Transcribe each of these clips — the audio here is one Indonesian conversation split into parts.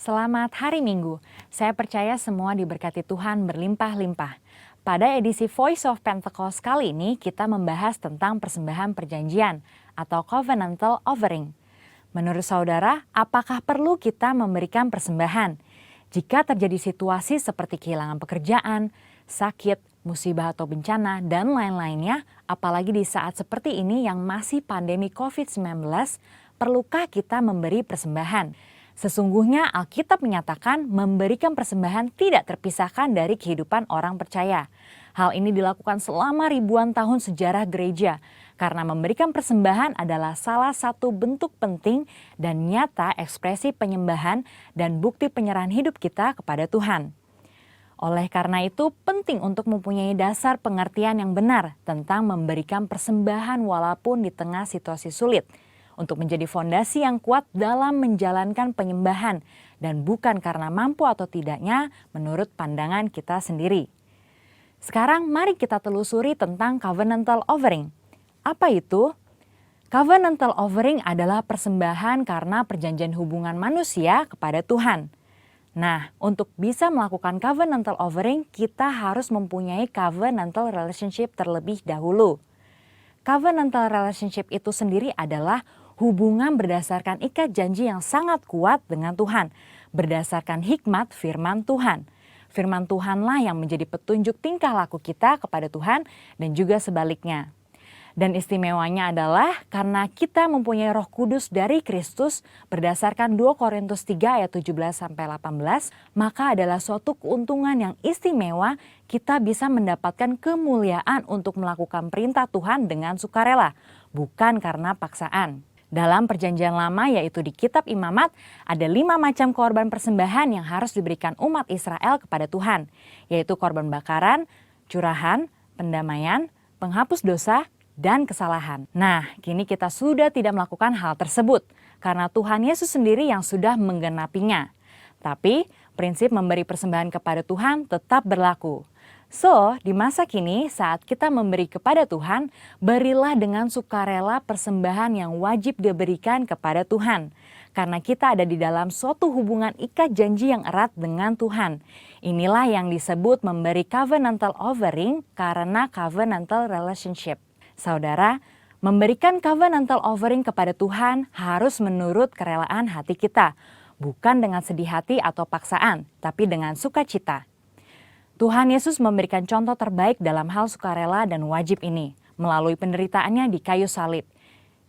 Selamat hari Minggu. Saya percaya semua diberkati Tuhan berlimpah-limpah. Pada edisi Voice of Pentecost kali ini kita membahas tentang persembahan perjanjian atau covenantal offering. Menurut saudara, apakah perlu kita memberikan persembahan? Jika terjadi situasi seperti kehilangan pekerjaan, sakit, musibah atau bencana, dan lain-lainnya, apalagi di saat seperti ini yang masih pandemi COVID-19, perlukah kita memberi persembahan? Sesungguhnya Alkitab menyatakan memberikan persembahan tidak terpisahkan dari kehidupan orang percaya. Hal ini dilakukan selama ribuan tahun sejarah gereja, karena memberikan persembahan adalah salah satu bentuk penting dan nyata ekspresi penyembahan dan bukti penyerahan hidup kita kepada Tuhan. Oleh karena itu, penting untuk mempunyai dasar pengertian yang benar tentang memberikan persembahan walaupun di tengah situasi sulit, untuk menjadi fondasi yang kuat dalam menjalankan penyembahan dan bukan karena mampu atau tidaknya menurut pandangan kita sendiri. Sekarang mari kita telusuri tentang covenantal offering. Apa itu? Covenantal offering adalah persembahan karena perjanjian hubungan manusia kepada Tuhan. Nah, untuk bisa melakukan covenantal offering, kita harus mempunyai covenantal relationship terlebih dahulu. Covenantal relationship itu sendiri adalah hubungan berdasarkan ikat janji yang sangat kuat dengan Tuhan, berdasarkan hikmat firman Tuhan. Firman Tuhanlah yang menjadi petunjuk tingkah laku kita kepada Tuhan dan juga sebaliknya. Dan istimewanya adalah karena kita mempunyai Roh Kudus dari Kristus berdasarkan 2 Korintus 3 ayat 17-18, maka adalah suatu keuntungan yang istimewa kita bisa mendapatkan kemuliaan untuk melakukan perintah Tuhan dengan sukarela, bukan karena paksaan. Dalam perjanjian lama yaitu di kitab Imamat ada 5 macam korban persembahan yang harus diberikan umat Israel kepada Tuhan, yaitu korban bakaran, curahan, pendamaian, penghapus dosa, dan kesalahan. Nah, kini kita sudah tidak melakukan hal tersebut karena Tuhan Yesus sendiri yang sudah menggenapinya. Tapi prinsip memberi persembahan kepada Tuhan tetap berlaku. So, di masa kini saat kita memberi kepada Tuhan, berilah dengan sukarela persembahan yang wajib diberikan kepada Tuhan. Karena kita ada di dalam suatu hubungan ikat janji yang erat dengan Tuhan. Inilah yang disebut memberi covenantal offering karena covenantal relationship. Saudara, memberikan covenantal offering kepada Tuhan harus menurut kerelaan hati kita. Bukan dengan sedih hati atau paksaan, tapi dengan sukacita. Tuhan Yesus memberikan contoh terbaik dalam hal sukarela dan wajib ini melalui penderitaannya di kayu salib.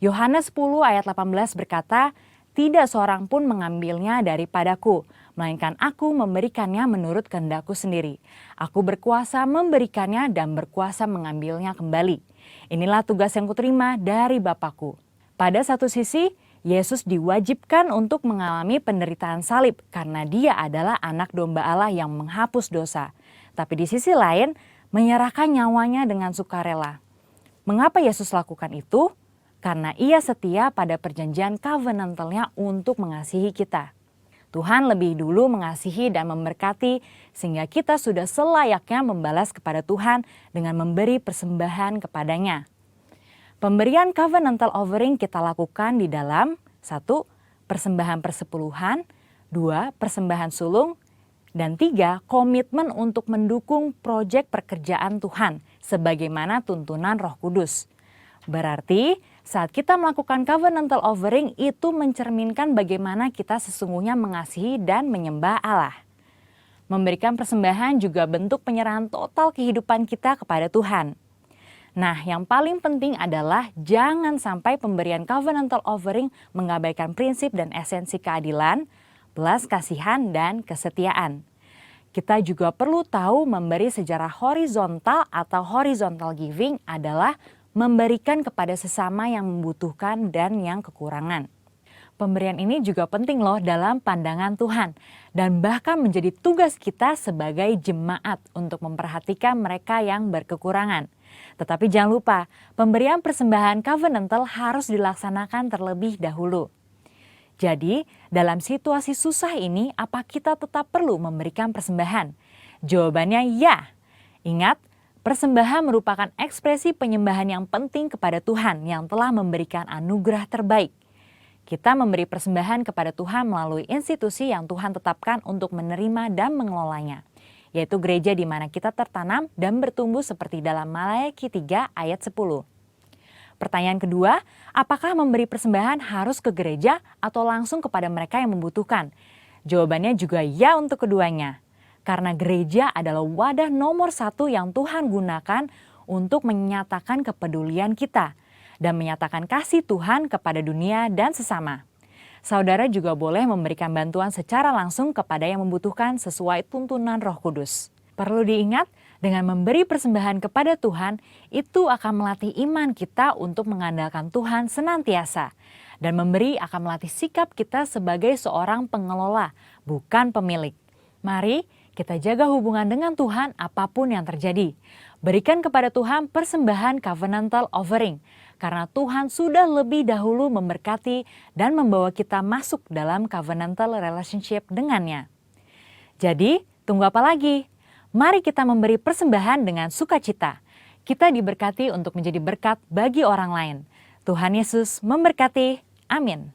Yohanes 10 ayat 18 berkata, "Tidak seorang pun mengambilnya daripadaku, melainkan aku memberikannya menurut kehendakku sendiri. Aku berkuasa memberikannya dan berkuasa mengambilnya kembali. Inilah tugas yang kuterima dari Bapakku." Pada satu sisi, Yesus diwajibkan untuk mengalami penderitaan salib karena dia adalah anak domba Allah yang menghapus dosa. Tapi di sisi lain, menyerahkan nyawanya dengan sukarela. Mengapa Yesus lakukan itu? Karena ia setia pada perjanjian covenantalnya untuk mengasihi kita. Tuhan lebih dulu mengasihi dan memberkati sehingga kita sudah selayaknya membalas kepada Tuhan dengan memberi persembahan kepadanya. Pemberian covenantal offering kita lakukan di dalam 1. Persembahan persepuluhan, 2. Persembahan sulung, dan 3. Komitmen untuk mendukung proyek pekerjaan Tuhan sebagaimana tuntunan Roh Kudus. Berarti saat kita melakukan covenantal offering itu mencerminkan bagaimana kita sesungguhnya mengasihi dan menyembah Allah. Memberikan persembahan juga bentuk penyerahan total kehidupan kita kepada Tuhan. Nah, yang paling penting adalah jangan sampai pemberian covenantal offering mengabaikan prinsip dan esensi keadilan, belas kasihan, dan kesetiaan. Kita juga perlu tahu memberi secara horizontal atau horizontal giving adalah memberikan kepada sesama yang membutuhkan dan yang kekurangan. Pemberian ini juga penting loh dalam pandangan Tuhan dan bahkan menjadi tugas kita sebagai jemaat untuk memperhatikan mereka yang berkekurangan. Tetapi jangan lupa, pemberian persembahan covenantal harus dilaksanakan terlebih dahulu. Jadi, dalam situasi susah ini, apa kita tetap perlu memberikan persembahan? Jawabannya ya. Ingat, persembahan merupakan ekspresi penyembahan yang penting kepada Tuhan yang telah memberikan anugerah terbaik. Kita memberi persembahan kepada Tuhan melalui institusi yang Tuhan tetapkan untuk menerima dan mengelolanya, yaitu gereja di mana kita tertanam dan bertumbuh seperti dalam Maleakhi 3 ayat 10. Pertanyaan kedua, apakah memberi persembahan harus ke gereja atau langsung kepada mereka yang membutuhkan? Jawabannya juga ya untuk keduanya. Karena gereja adalah wadah nomor 1 yang Tuhan gunakan untuk menyatakan kepedulian kita dan menyatakan kasih Tuhan kepada dunia dan sesama. Saudara juga boleh memberikan bantuan secara langsung kepada yang membutuhkan sesuai tuntunan Roh Kudus. Perlu diingat, dengan memberi persembahan kepada Tuhan, itu akan melatih iman kita untuk mengandalkan Tuhan senantiasa. Dan memberi akan melatih sikap kita sebagai seorang pengelola, bukan pemilik. Mari kita jaga hubungan dengan Tuhan apapun yang terjadi. Berikan kepada Tuhan persembahan covenantal offering, karena Tuhan sudah lebih dahulu memberkati dan membawa kita masuk dalam covenantal relationship dengannya. Jadi, tunggu apa lagi? Mari kita memberi persembahan dengan sukacita. Kita diberkati untuk menjadi berkat bagi orang lain. Tuhan Yesus memberkati. Amin.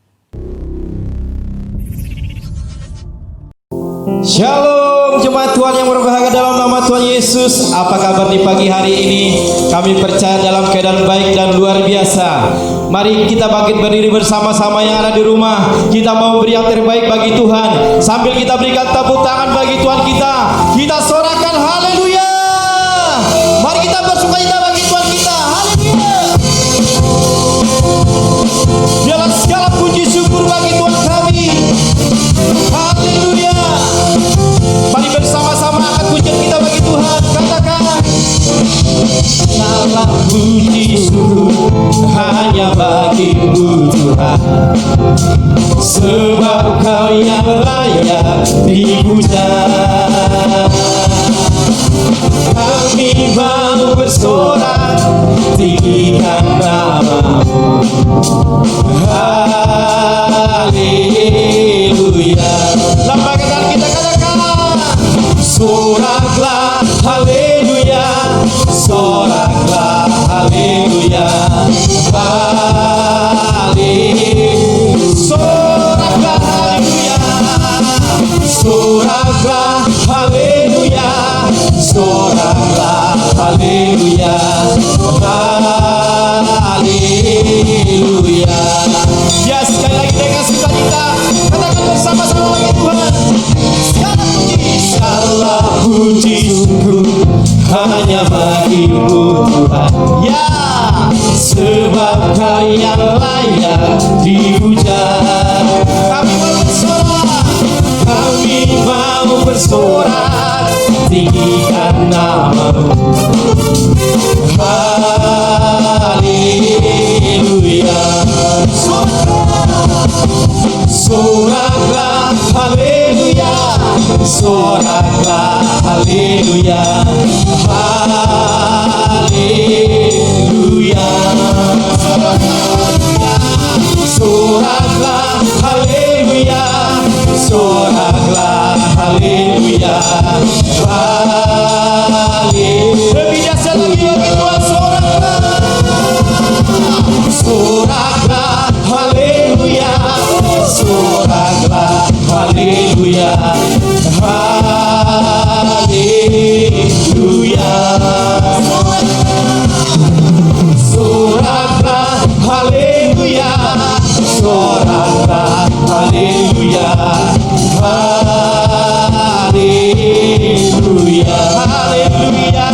Shalom jemaat Tuhan yang berbahagia dalam nama Tuhan Yesus. Apa kabar di pagi hari ini? Kami percaya dalam keadaan baik dan luar biasa. Mari kita bangkit berdiri bersama-sama yang ada di rumah. Kita mau beri yang terbaik bagi Tuhan. Sambil kita berikan tepuk tangan bagi Tuhan kita. Kita sorakan haleluya. Mari kita bersukacita bagi Tuhan kita. Haleluya. Biarlah segala puji syukur bagi Tuhan kami. Haleluya. Mari bersama-sama angkat pujian kita bagi Tuhan. Katakan, segala puji syukur hanya bagimu Tuhan, sebab Kau yang layak dipuja. Kami mau bersorak tinggikan nama-Mu. Haleluya. Lambaikan tangan kita, katakan, soraklah haleluya, soraklah haleluya, soraklah haleluya, soraklah haleluya, soraklah haleluya, haleluya. Ya, sekali lagi dengan sukacita katakan bersama-sama bagi Tuhan. Segala puji syukur hanya bagimu Tuhan. Ya, sebab Kau yang layak dipuja. Kami mau bersorak, kami mau bersorak tinggikan nama-Mu. Haleluya. Soraklah haleluya, soraklah haleluya, haleluya. Soraklah haleluya, soraklah haleluya, haleluya. Lebih dahsyat lagi bagi Tuhan, soraklah haleluya, soraklah haleluya, haleluya. Soraklah haleluya, soraklah haleluya, haleluya, haleluya, haleluya, haleluya.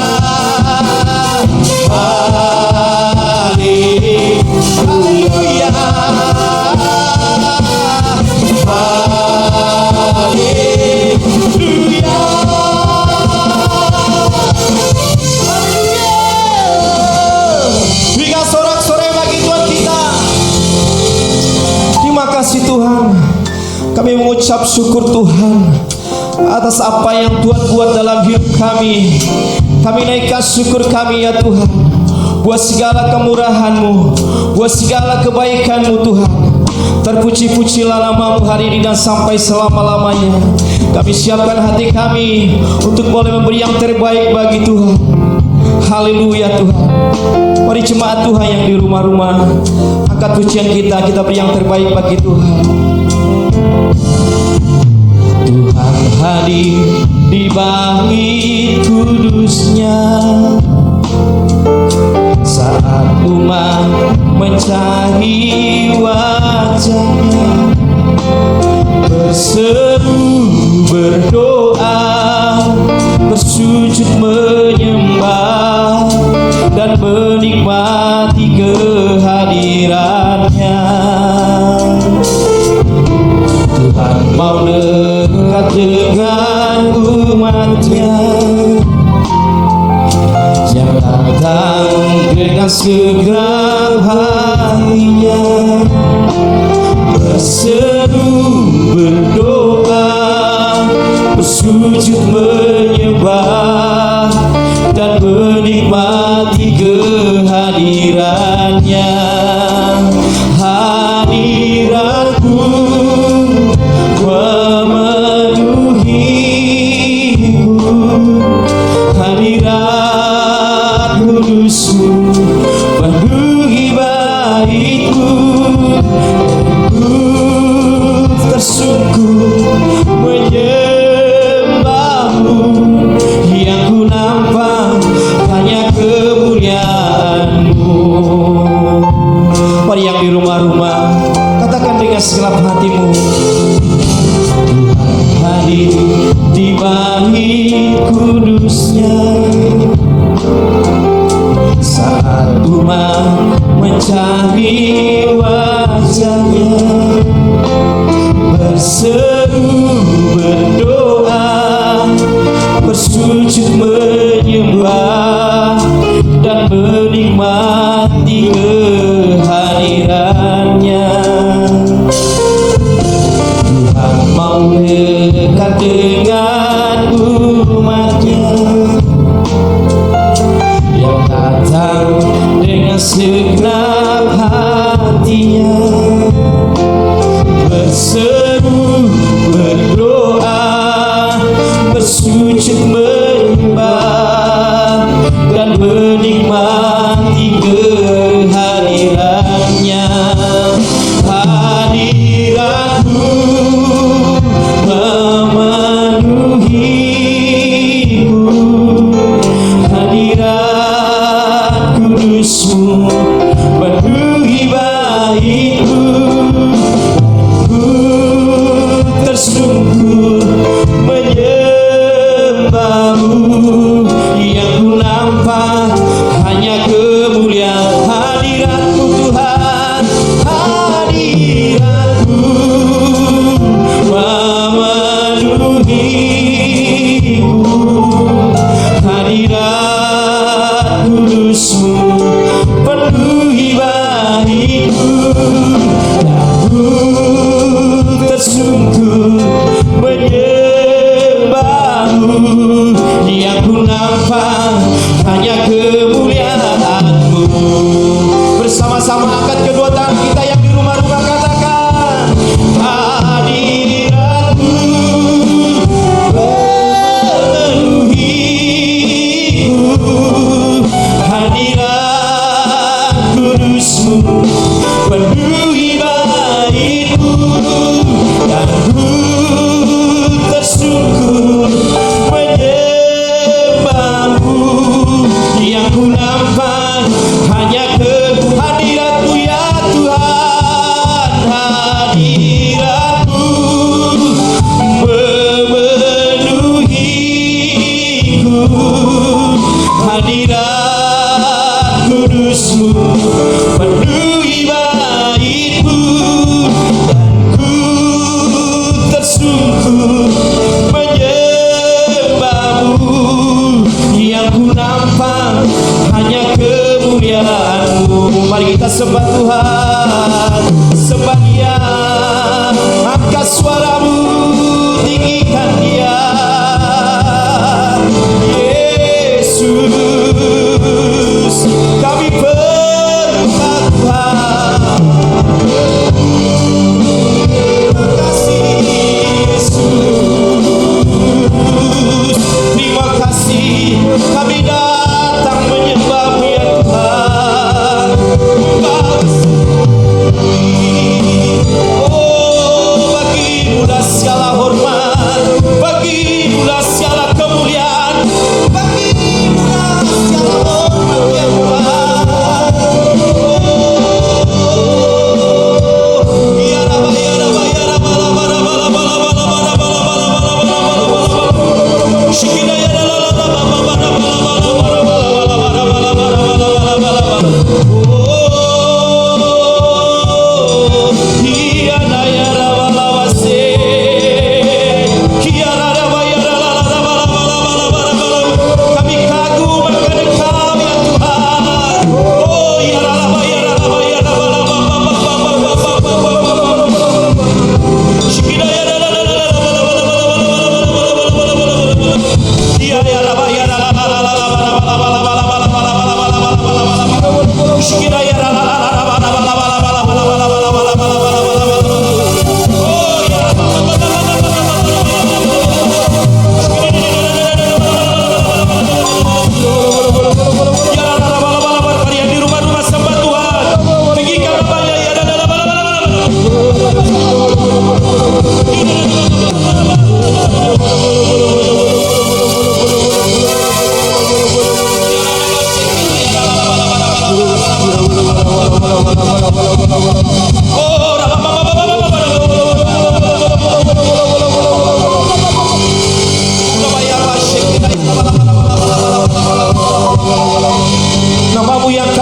Berikan sorak-sorai bagi Tuhan kita. Terima kasih Tuhan. Kami mengucap syukur Tuhan atas apa yang Tuhan buat dalam hidup kami. Kami naikkan syukur kami ya Tuhan, buat segala kemurahan-Mu, buat segala kebaikan-Mu Tuhan. Terpuji-pujilah nama-Mu hari ini dan sampai selama-lamanya. Kami siapkan hati kami untuk boleh memberi yang terbaik bagi Tuhan. Haleluya Tuhan. Mari jemaat Tuhan yang di rumah-rumah, angkat pujian kita beri yang terbaik bagi Tuhan. Tuhan hadir di bait kudusnya saat umat mencari wajahnya, berseru berdoa, bersujud menyembah dan menikmati kehadirannya. Tuhan mau dekat dengan umatnya yang datang dengan segenap hatinya, berseru berdoa, bersujud menyembah dan menikmati kehadirannya. Hadiratku memenuhiku, hadirat kudusmu penuhi baitku. Ku tersungkur menyembahmu, yang ku nampak hanya kemuliaan-Mu. Mari yang di rumah-rumah, katakan dengan segenap hatimu, Tuhan hadir di bait kudusnya saat umat mencari wajahnya, berseru berdoa, bersujud menyembah dan menikmati kehadirannya. Tuhan mau dekat dengan umatnya yang datang dengan segenap hatinya, berseru berdoa, bersujud menyembah dan menikmati kehadirannya. Hadiratmu memenuhiku, hadirat kudusmu penuhi baitku. Ku tersungkur menyembahmu, yang ku nampak hanya kemuliaan hadirat-Mu Tuhan. Hadirat-Mu memenuhiku, hadirat kudusmu penuhi baitku. Aku tersungkur menyembahmu, yang ku nampak hanya kemuliaan-Mu. Bersama-sama angkat kedua tangan kita yang di rumah-rumah, katakan hadirat-Mu memenuhiku, hadirat kudusmu penuhi baitku. Dan ku tersungkur menyembahmu, yang ku nampak hanya kehadirat-Mu ya Tuhan. Hadirat-Mu memenuhiku, hadirat kudusmu penuhi baitku. Dan ku tersungkur menyembahmu, yang ku nampak hanya kemuliaan-Mu. Mari kita sembah Tuhan, sembah Dia, angkat suaramu, tinggikan Dia. Yesus, kami berkat Tuhan. Terima kasih Yesus, terima kasih kami datang menyembah-Mu ya Tuhan.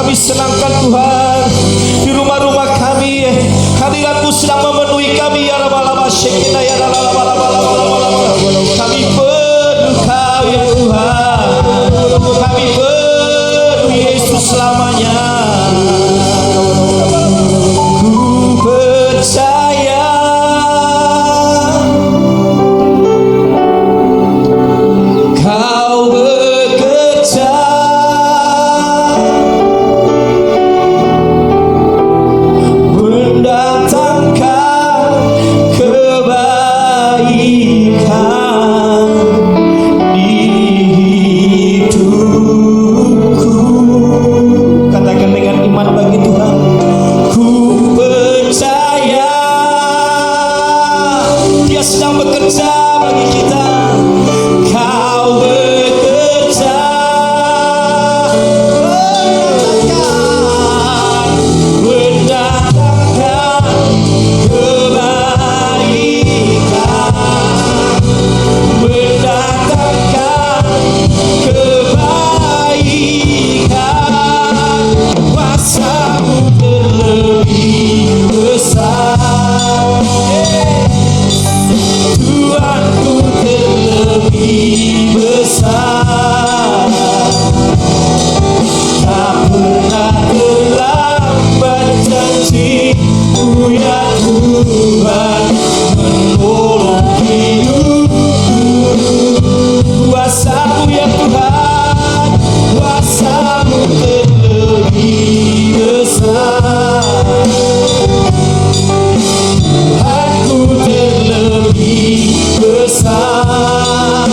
kami senangkan Tuhan. Di rumah-rumah kami, hadirat-Mu sedang memenuhi kami. Ya Rabbal Shekinah, ya Rabbal. Kami penuh Kau ya Tuhan. Kami penuh Yesus selamanya. Ku percaya Kau bekerja mendatangkan kebaikan di hidupku. Katakan dengan iman bagi Tuhan. Ku percaya Dia sedang bekerja bagi kita. Kau bekerja mendatangkan kebaikan, mendatangkan kebaikan. Kuasa-Mu terlebih besar, Tuhanku terlebih besar. Tak pernah terlambat janji-Mu ya Tuhan menolong hidupku. Kuasa-Mu ya Tuhan, kuasa-Mu terlebih besar. Tuhanku terlebih besar.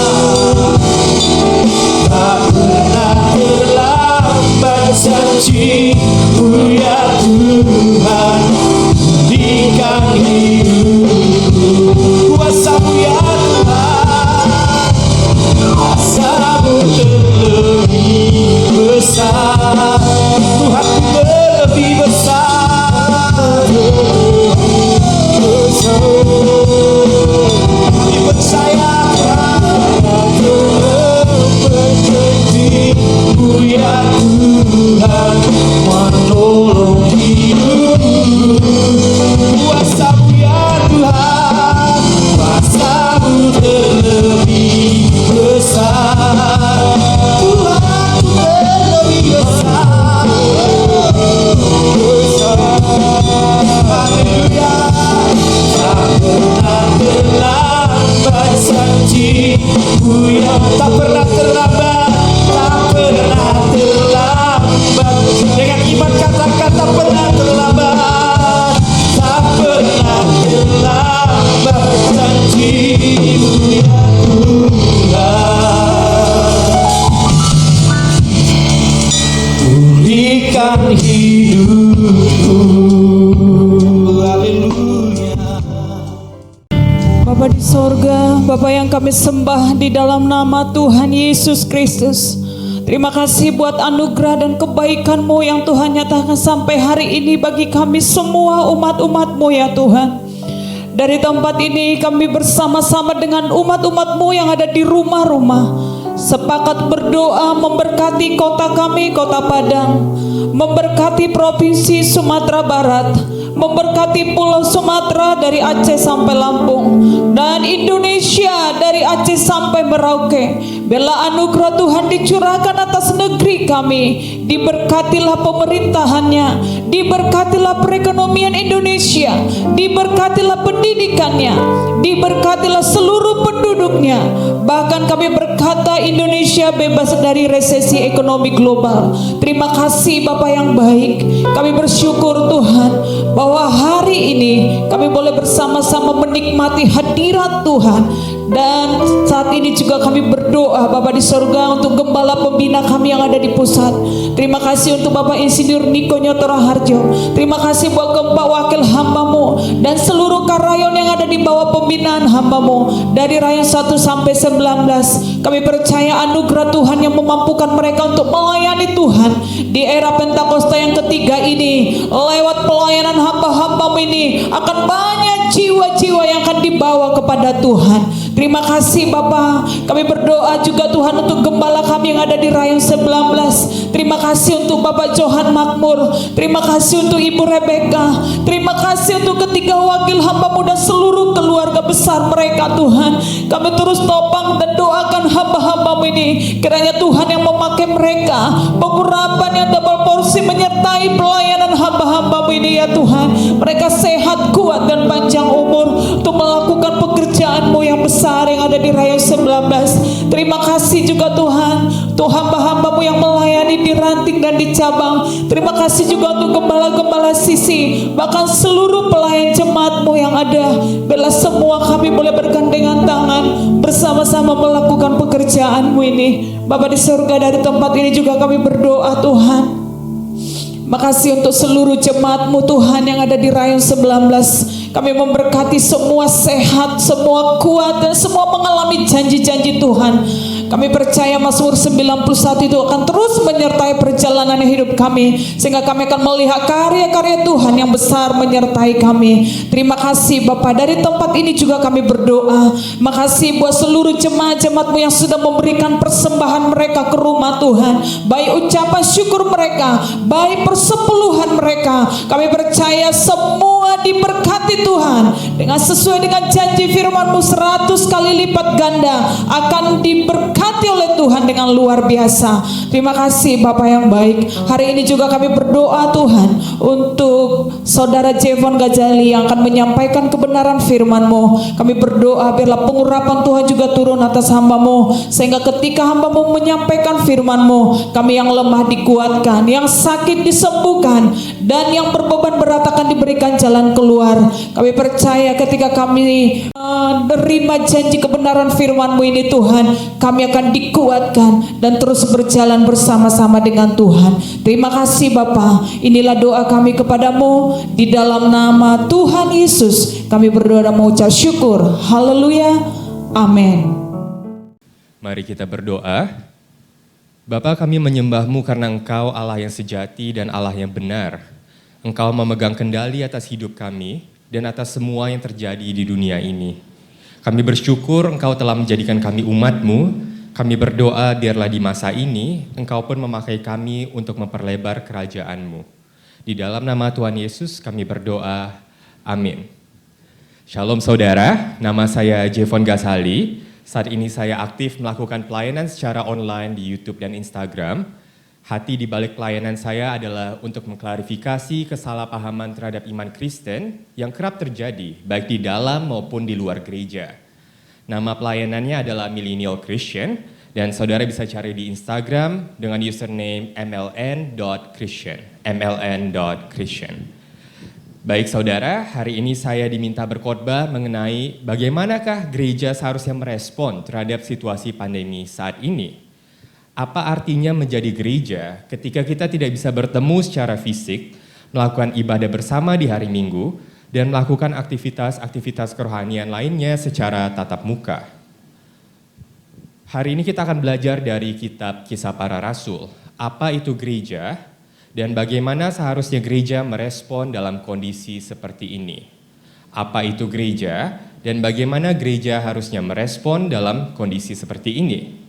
Tak pernah terlambat janji-Mu ya Tuhan berikan hidupku. Kuasa-Mu ya Tuhan, kuasa-Mu terlebih besar. Tuhanku terlebih besar. Kami percaya janji-Mu ya Tuhan menolong hidupku. Kuasa-Mu ya Tuhan, kuasa-Mu terlebih besar. Tuhanku terlebih besar. Haleluya. Tak pernah terlambat janji-Mu yang tak pernah terlambat, tak pernah terlambat. Dengan iman katakan tak pernah terlambat, tak pernah terlambat janji-Mu ya Tuhan. Pulihkan hidupku. Haleluya. Bapa di sorga, Bapa yang kami sembah di dalam nama Tuhan Yesus Kristus. Terima kasih buat anugerah dan kebaikan-Mu yang Tuhan nyatakan sampai hari ini bagi kami semua umat-umat-Mu ya Tuhan. Dari tempat ini kami bersama-sama dengan umat-umat-Mu yang ada di rumah-rumah sepakat berdoa memberkati kota kami, Kota Padang, memberkati Provinsi Sumatera Barat, memberkati Pulau Sumatera dari Aceh sampai Lampung, dan Indonesia dari Aceh sampai Merauke. Bela anugerah Tuhan dicurahkan atas negeri kami. Diberkatilah pemerintahannya, diberkatilah perekonomian Indonesia, diberkatilah pendidikannya, diberkatilah seluruh penduduknya. Bahkan kami berkata Indonesia bebas dari resesi ekonomi global. Terima kasih Bapa yang baik. Kami bersyukur Tuhan bahwa hari ini kami boleh bersama-sama menikmati hadirat Tuhan. Dan saat ini juga kami berdoa Bapa di sorga untuk gembala pembina kami yang ada di pusat. Terima kasih untuk Bapak Insinyur Niko Nyoto Raharjo. Terima kasih buat Gempa Wakil hamba-Mu dan seluruh karayon yang ada di bawah pembinaan hamba-Mu dari rayon 1 sampai 19. Kami percaya anugerah Tuhan yang memampukan mereka untuk melayani Tuhan di era Pentakosta yang ketiga ini. Lewat pelayanan hamba-hamba-Mu ini akan banyak jiwa-jiwa yang akan dibawa kepada Tuhan. Terima kasih Bapa. Kami berdoa juga Tuhan untuk gembala kami yang ada di Rayon 19. Terima kasih untuk Bapak Johan Makmur. Terima kasih untuk Ibu Rebeka. Terima kasih untuk ketiga wakil hamba-Mu dan seluruh keluarga besar mereka Tuhan. Kami terus topang dan doakan hamba-hamba-Mu ini. Kiranya Tuhan yang memakai mereka, pengurapan yang double porsi menyertai pelayanan hamba-hamba-Mu ini ya Tuhan. Mereka sehat, kuat dan panjang umur untuk melakukan pekerjaan-Mu yang besar yang ada di Rayon 19. Terima kasih juga Tuhan untuk hamba-hamba-Mu yang melayani di ranting dan di cabang. Terima kasih juga untuk gembala-gembala sisi, bahkan seluruh pelayan jemaat-Mu yang ada. Bila semua kami boleh bergandengan tangan bersama-sama melakukan pekerjaan-Mu ini. Bapa di surga, dari tempat ini juga kami berdoa Tuhan. Makasih untuk seluruh jemaat-Mu Tuhan yang ada di Rayon 19. Kami memberkati semua sehat, semua kuat, dan semua mengalami janji-janji Tuhan. Kami percaya Mazmur 91 itu akan terus menyertai perjalanan hidup kami, sehingga kami akan melihat karya-karya Tuhan yang besar menyertai kami. Terima kasih Bapa. Dari tempat ini juga kami berdoa. Makasih buat seluruh jemaat-jemaat-Mu yang sudah memberikan persembahan mereka ke rumah Tuhan, baik ucapan syukur mereka, baik persepuluhan mereka. Kami percaya semua diberkati Tuhan dengan sesuai dengan janji firman-Mu 100 kali lipat ganda akan diberkati oleh Tuhan dengan luar biasa. Terima kasih Bapak yang baik. Hari ini juga kami berdoa Tuhan untuk Saudara Jevon Gajali yang akan menyampaikan kebenaran firman-Mu. Kami berdoa biarlah pengurapan Tuhan juga turun atas hamba-Mu, sehingga ketika hamba-Mu menyampaikan firman-Mu, kami yang lemah dikuatkan, yang sakit disembuhkan, dan yang berbeban berat akan diberikan jalan keluar. Kami percaya ketika kami menerima janji kebenaran firman-Mu ini Tuhan, kami akan dikuatkan dan terus berjalan bersama-sama dengan Tuhan. Terima kasih Bapa. Inilah doa kami kepadamu di dalam nama Tuhan Yesus. Kami berdoa dan mengucap syukur. Haleluya. Amin. Mari kita berdoa. Bapa, kami menyembah-Mu karena Engkau Allah yang sejati dan Allah yang benar. Engkau memegang kendali atas hidup kami dan atas semua yang terjadi di dunia ini. Kami bersyukur Engkau telah menjadikan kami umat-Mu. Kami berdoa biarlah di masa ini Engkau pun memakai kami untuk memperlebar kerajaan-Mu. Di dalam nama Tuhan Yesus kami berdoa. Amin. Shalom saudara, nama saya Jevon Gazali. Saat ini saya aktif melakukan pelayanan secara online di YouTube dan Instagram. Hati di balik pelayanan saya adalah untuk mengklarifikasi kesalahpahaman terhadap iman Kristen yang kerap terjadi baik di dalam maupun di luar gereja. Nama pelayanannya adalah Millennial Christian dan saudara bisa cari di Instagram dengan username mln.christian. Baik saudara, hari ini saya diminta berkhotbah mengenai bagaimanakah gereja seharusnya merespon terhadap situasi pandemi saat ini. Apa artinya menjadi gereja ketika kita tidak bisa bertemu secara fisik, melakukan ibadah bersama di hari Minggu, dan melakukan aktivitas-aktivitas kerohanian lainnya secara tatap muka. Hari ini kita akan belajar dari kitab Kisah Para Rasul. Apa itu gereja dan bagaimana seharusnya gereja merespon dalam kondisi seperti ini. Apa itu gereja dan bagaimana gereja harusnya merespon dalam kondisi seperti ini.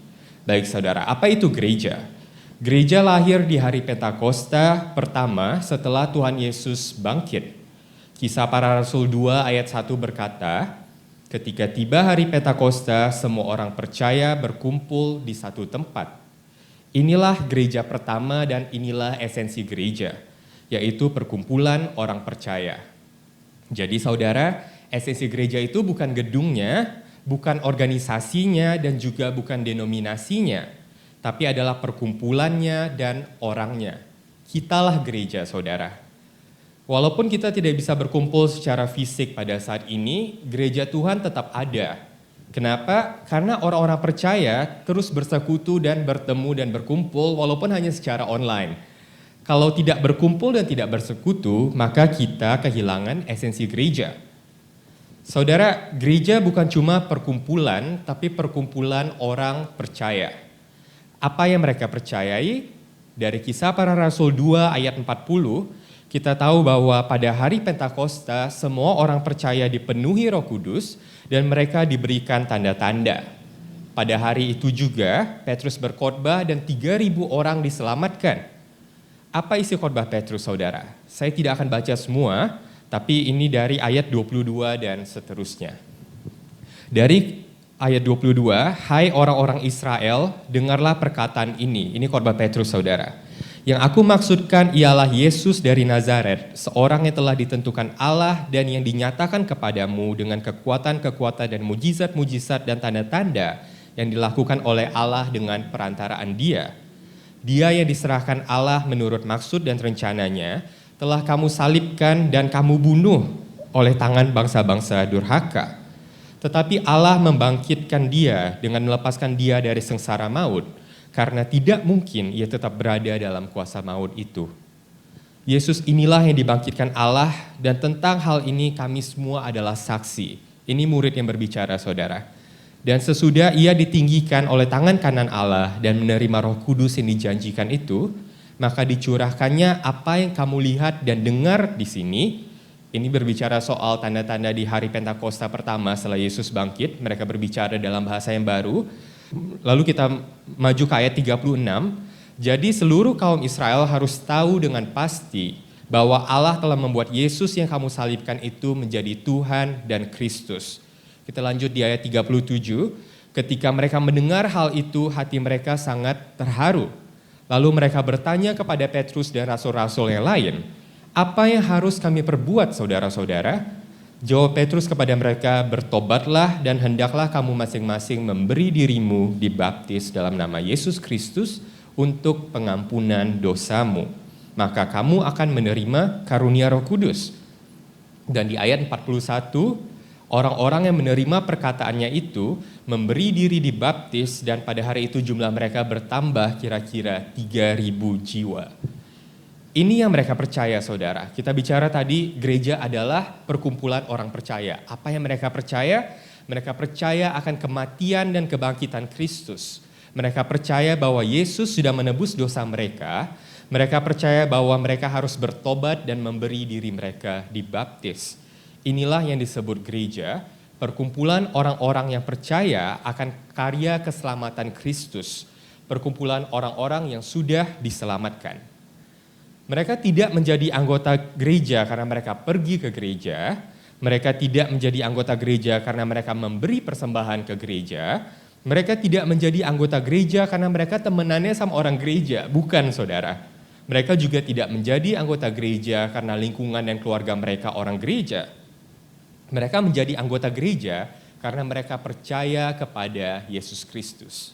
Baik saudara, apa itu gereja? Gereja lahir di hari Pentakosta pertama setelah Tuhan Yesus bangkit. Kisah Para Rasul 2 ayat 1 berkata, ketika tiba hari Pentakosta, semua orang percaya berkumpul di satu tempat. Inilah gereja pertama dan inilah esensi gereja, yaitu perkumpulan orang percaya. Jadi saudara, esensi gereja itu bukan gedungnya, bukan organisasinya, dan juga bukan denominasinya, tapi adalah perkumpulannya dan orangnya. Kitalah gereja saudara. Walaupun kita tidak bisa berkumpul secara fisik pada saat ini, gereja Tuhan tetap ada. Kenapa? Karena orang-orang percaya terus bersekutu dan bertemu dan berkumpul walaupun hanya secara online. Kalau tidak berkumpul dan tidak bersekutu, maka kita kehilangan esensi gereja. Saudara, gereja bukan cuma perkumpulan, tapi perkumpulan orang percaya. Apa yang mereka percayai? Dari Kisah Para Rasul 2 ayat 40, kita tahu bahwa pada hari Pentakosta semua orang percaya dipenuhi Roh Kudus dan mereka diberikan tanda-tanda. Pada hari itu juga Petrus berkhotbah dan 3.000 orang diselamatkan. Apa isi khotbah Petrus, saudara? Saya tidak akan baca semua, tapi ini dari ayat 22 dan seterusnya. Dari ayat 22, hai orang-orang Israel, dengarlah perkataan ini. Ini khotbah Petrus, saudara. Yang aku maksudkan ialah Yesus dari Nazaret, seorang yang telah ditentukan Allah dan yang dinyatakan kepadamu dengan kekuatan-kekuatan dan mujizat-mujizat dan tanda-tanda yang dilakukan oleh Allah dengan perantaraan Dia. Dia yang diserahkan Allah menurut maksud dan rencananya, telah kamu salibkan dan kamu bunuh oleh tangan bangsa-bangsa durhaka. Tetapi Allah membangkitkan Dia dengan melepaskan Dia dari sengsara maut, karena tidak mungkin ia tetap berada dalam kuasa maut itu. Yesus inilah yang dibangkitkan Allah, dan tentang hal ini kami semua adalah saksi. Ini murid yang berbicara, saudara. Dan sesudah ia ditinggikan oleh tangan kanan Allah dan menerima Roh Kudus yang dijanjikan itu, maka dicurahkannya apa yang kamu lihat dan dengar di sini. Ini berbicara soal tanda-tanda di hari Pentakosta pertama setelah Yesus bangkit. Mereka berbicara dalam bahasa yang baru. Lalu kita maju ke ayat 36. Jadi seluruh kaum Israel harus tahu dengan pasti bahwa Allah telah membuat Yesus yang kamu salibkan itu menjadi Tuhan dan Kristus. Kita lanjut di ayat 37. Ketika mereka mendengar hal itu, hati mereka sangat terharu. Lalu mereka bertanya kepada Petrus dan rasul-rasul yang lain, apa yang harus kami perbuat, saudara-saudara? Jawab Petrus kepada mereka, bertobatlah dan hendaklah kamu masing-masing memberi dirimu dibaptis dalam nama Yesus Kristus untuk pengampunan dosamu. Maka kamu akan menerima karunia Roh Kudus. Dan di ayat 41, orang-orang yang menerima perkataannya itu memberi diri dibaptis dan pada hari itu jumlah mereka bertambah kira-kira 3.000 jiwa. Ini yang mereka percaya, saudara. Kita bicara tadi gereja adalah perkumpulan orang percaya. Apa yang mereka percaya? Mereka percaya akan kematian dan kebangkitan Kristus. Mereka percaya bahwa Yesus sudah menebus dosa mereka. Mereka percaya bahwa mereka harus bertobat dan memberi diri mereka dibaptis. Inilah yang disebut gereja, perkumpulan orang-orang yang percaya akan karya keselamatan Kristus. Perkumpulan orang-orang yang sudah diselamatkan. Mereka tidak menjadi anggota gereja karena mereka pergi ke gereja. Mereka tidak menjadi anggota gereja karena mereka memberi persembahan ke gereja. Mereka tidak menjadi anggota gereja karena mereka temenannya sama orang gereja. Bukan, saudara. Mereka juga tidak menjadi anggota gereja karena lingkungan dan keluarga mereka orang gereja. Mereka menjadi anggota gereja karena mereka percaya kepada Yesus Kristus.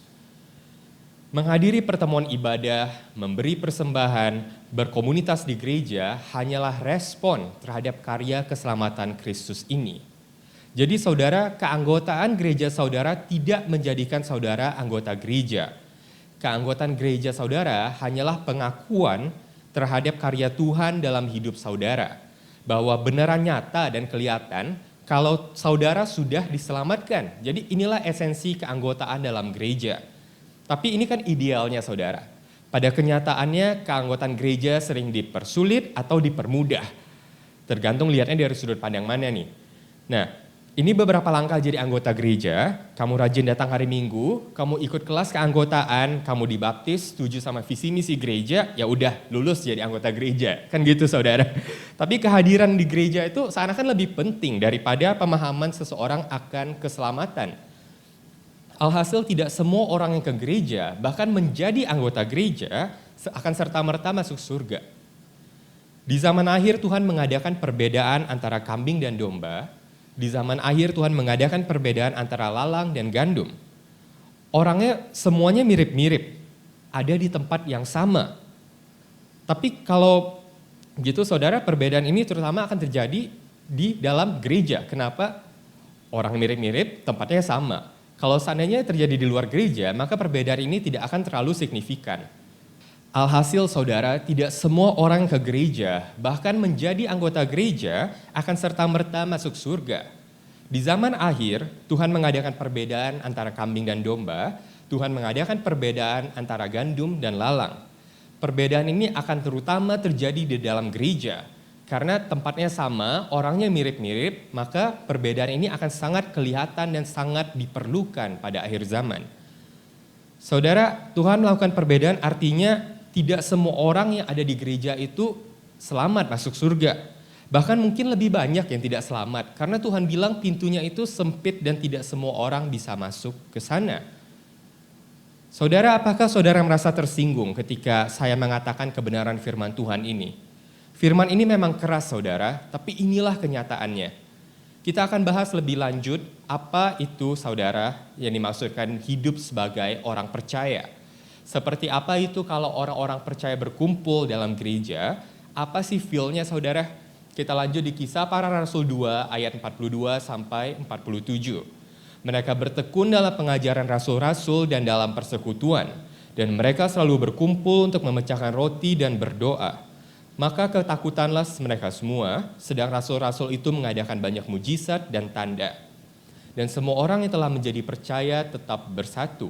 Menghadiri pertemuan ibadah, memberi persembahan, berkomunitas di gereja hanyalah respon terhadap karya keselamatan Kristus ini. Jadi saudara, keanggotaan gereja saudara tidak menjadikan saudara anggota gereja. Keanggotaan gereja saudara hanyalah pengakuan terhadap karya Tuhan dalam hidup saudara. Bahwa beneran nyata dan kelihatan kalau saudara sudah diselamatkan. Jadi inilah esensi keanggotaan dalam gereja. Tapi ini kan idealnya, saudara. Pada kenyataannya keanggotaan gereja sering dipersulit atau dipermudah. Tergantung lihatnya dari sudut pandang mana nih. Nah, ini beberapa langkah jadi anggota gereja. Kamu rajin datang hari Minggu, kamu ikut kelas keanggotaan, kamu dibaptis, setuju sama visi misi gereja, ya udah lulus jadi anggota gereja. Kan gitu, saudara. Tapi kehadiran di gereja itu seakan-akan lebih penting daripada pemahaman seseorang akan keselamatan. Alhasil tidak semua orang yang ke gereja, bahkan menjadi anggota gereja, akan serta-merta masuk surga. Di zaman akhir Tuhan mengadakan perbedaan antara kambing dan domba. Di zaman akhir Tuhan mengadakan perbedaan antara lalang dan gandum. Orangnya semuanya mirip-mirip, ada di tempat yang sama. Tapi kalau gitu saudara, perbedaan ini terutama akan terjadi di dalam gereja. Kenapa? Orang mirip-mirip, tempatnya sama. Kalau seandainya terjadi di luar gereja, maka perbedaan ini tidak akan terlalu signifikan. Alhasil saudara, tidak semua orang ke gereja, bahkan menjadi anggota gereja, akan serta-merta masuk surga. Di zaman akhir, Tuhan mengadakan perbedaan antara kambing dan domba, Tuhan mengadakan perbedaan antara gandum dan lalang. perbedaan ini akan terutama terjadi di dalam gereja. Karena tempatnya sama, orangnya mirip-mirip, maka perbedaan ini akan sangat kelihatan dan sangat diperlukan pada akhir zaman. Saudara, Tuhan melakukan perbedaan artinya tidak semua orang yang ada di gereja itu selamat masuk surga. Bahkan mungkin lebih banyak yang tidak selamat, karena Tuhan bilang pintunya itu sempit dan tidak semua orang bisa masuk ke sana. Saudara, apakah saudara merasa tersinggung ketika saya mengatakan kebenaran firman Tuhan ini? Firman ini memang keras saudara, tapi inilah kenyataannya. Kita akan bahas lebih lanjut apa itu saudara yang dimaksudkan hidup sebagai orang percaya. Seperti apa itu kalau orang-orang percaya berkumpul dalam gereja, apa sih feel-nya saudara? Kita lanjut di Kisah Para Rasul 2 ayat 42 sampai 47. Mereka bertekun dalam pengajaran rasul-rasul dan dalam persekutuan, dan mereka selalu berkumpul untuk memecahkan roti dan berdoa. Maka ketakutanlah mereka semua, sedang rasul-rasul itu mengadakan banyak mujizat dan tanda. Dan semua orang yang telah menjadi percaya tetap bersatu,